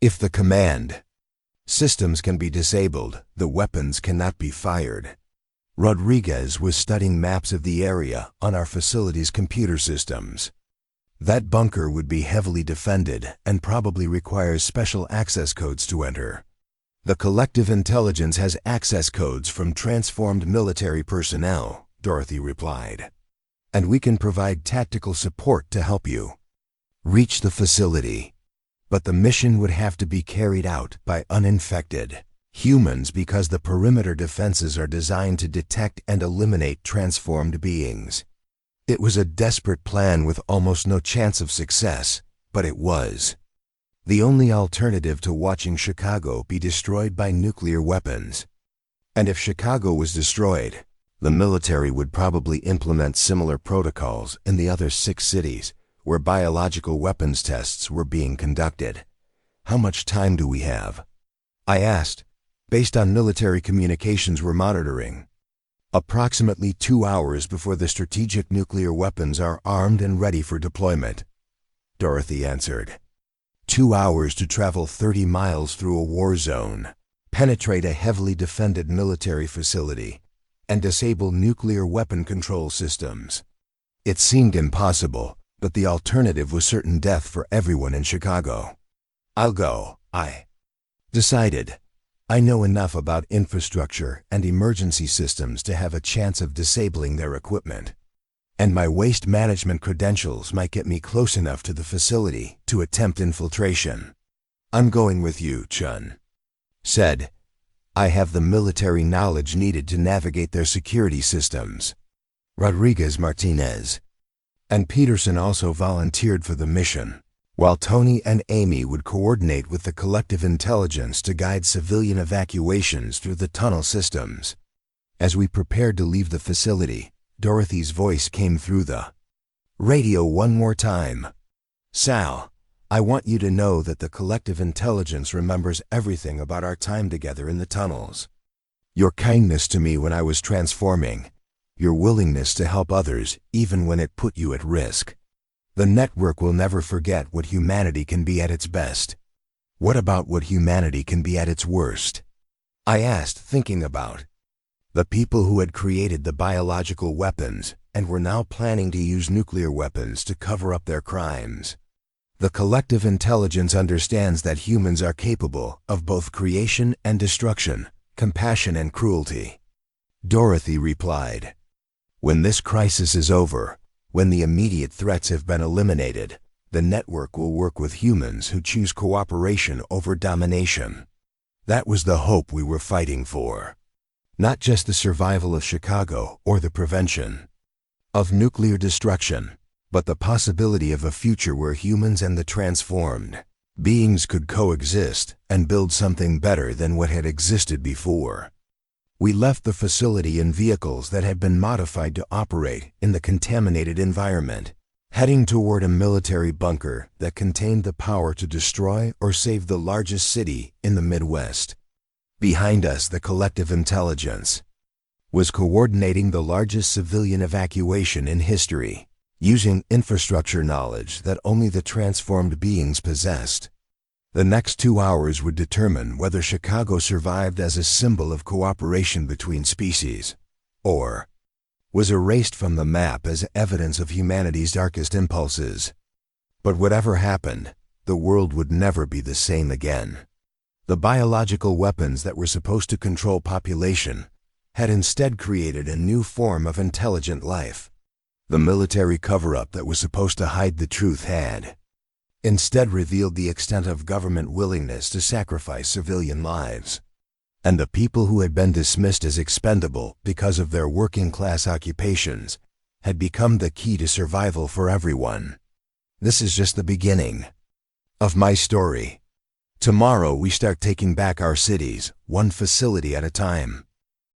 If the command systems can be disabled, the weapons cannot be fired." Rodriguez was studying maps of the area on our facility's computer systems. "That bunker would be heavily defended and probably requires special access codes to enter." "The collective intelligence has access codes from transformed military personnel," Dorothy replied. "And we can provide tactical support to help you reach the facility. But the mission would have to be carried out by uninfected humans because the perimeter defenses are designed to detect and eliminate transformed beings." It was a desperate plan with almost no chance of success, but it was the only alternative to watching Chicago be destroyed by nuclear weapons. And if Chicago was destroyed, the military would probably implement similar protocols in the other 6 cities where biological weapons tests were being conducted. "How much time do we have?" I asked, based on military communications we're monitoring. "Approximately 2 hours before the strategic nuclear weapons are armed and ready for deployment," Dorothy answered. 2 hours to travel 30 miles through a war zone, penetrate a heavily defended military facility, and disable nuclear weapon control systems. It seemed impossible, but the alternative was certain death for everyone in Chicago. "I'll go," I decided. "I know enough about infrastructure and emergency systems to have a chance of disabling their equipment. And my waste management credentials might get me close enough to the facility to attempt infiltration." "I'm going with you," Chun said. "I have the military knowledge needed to navigate their security systems." Rodriguez Martinez and Peterson also volunteered for the mission, while Tony and Amy would coordinate with the collective intelligence to guide civilian evacuations through the tunnel systems. As we prepared to leave the facility, Dorothy's voice came through the radio one more time. "Sal, I want you to know that the collective intelligence remembers everything about our time together in the tunnels. Your kindness to me when I was transforming, your willingness to help others even when it put you at risk. The network will never forget what humanity can be at its best." "What about what humanity can be at its worst?" I asked, thinking about the people who had created the biological weapons and were now planning to use nuclear weapons to cover up their crimes. "The collective intelligence understands that humans are capable of both creation and destruction, compassion and cruelty," Dorothy replied. "When this crisis is over, when the immediate threats have been eliminated, the network will work with humans who choose cooperation over domination." That was the hope we were fighting for. Not just the survival of Chicago or the prevention of nuclear destruction, but the possibility of a future where humans and the transformed beings could coexist and build something better than what had existed before. We left the facility in vehicles that had been modified to operate in the contaminated environment, heading toward a military bunker that contained the power to destroy or save the largest city in the Midwest. Behind us, the collective intelligence was coordinating the largest civilian evacuation in history, using infrastructure knowledge that only the transformed beings possessed. The next 2 hours would determine whether Chicago survived as a symbol of cooperation between species, or was erased from the map as evidence of humanity's darkest impulses. But whatever happened, the world would never be the same again. The biological weapons that were supposed to control population had instead created a new form of intelligent life. The military cover-up that was supposed to hide the truth had instead revealed the extent of government willingness to sacrifice civilian lives. And the people who had been dismissed as expendable because of their working-class occupations had become the key to survival for everyone. This is just the beginning of my story. Tomorrow we start taking back our cities, one facility at a time.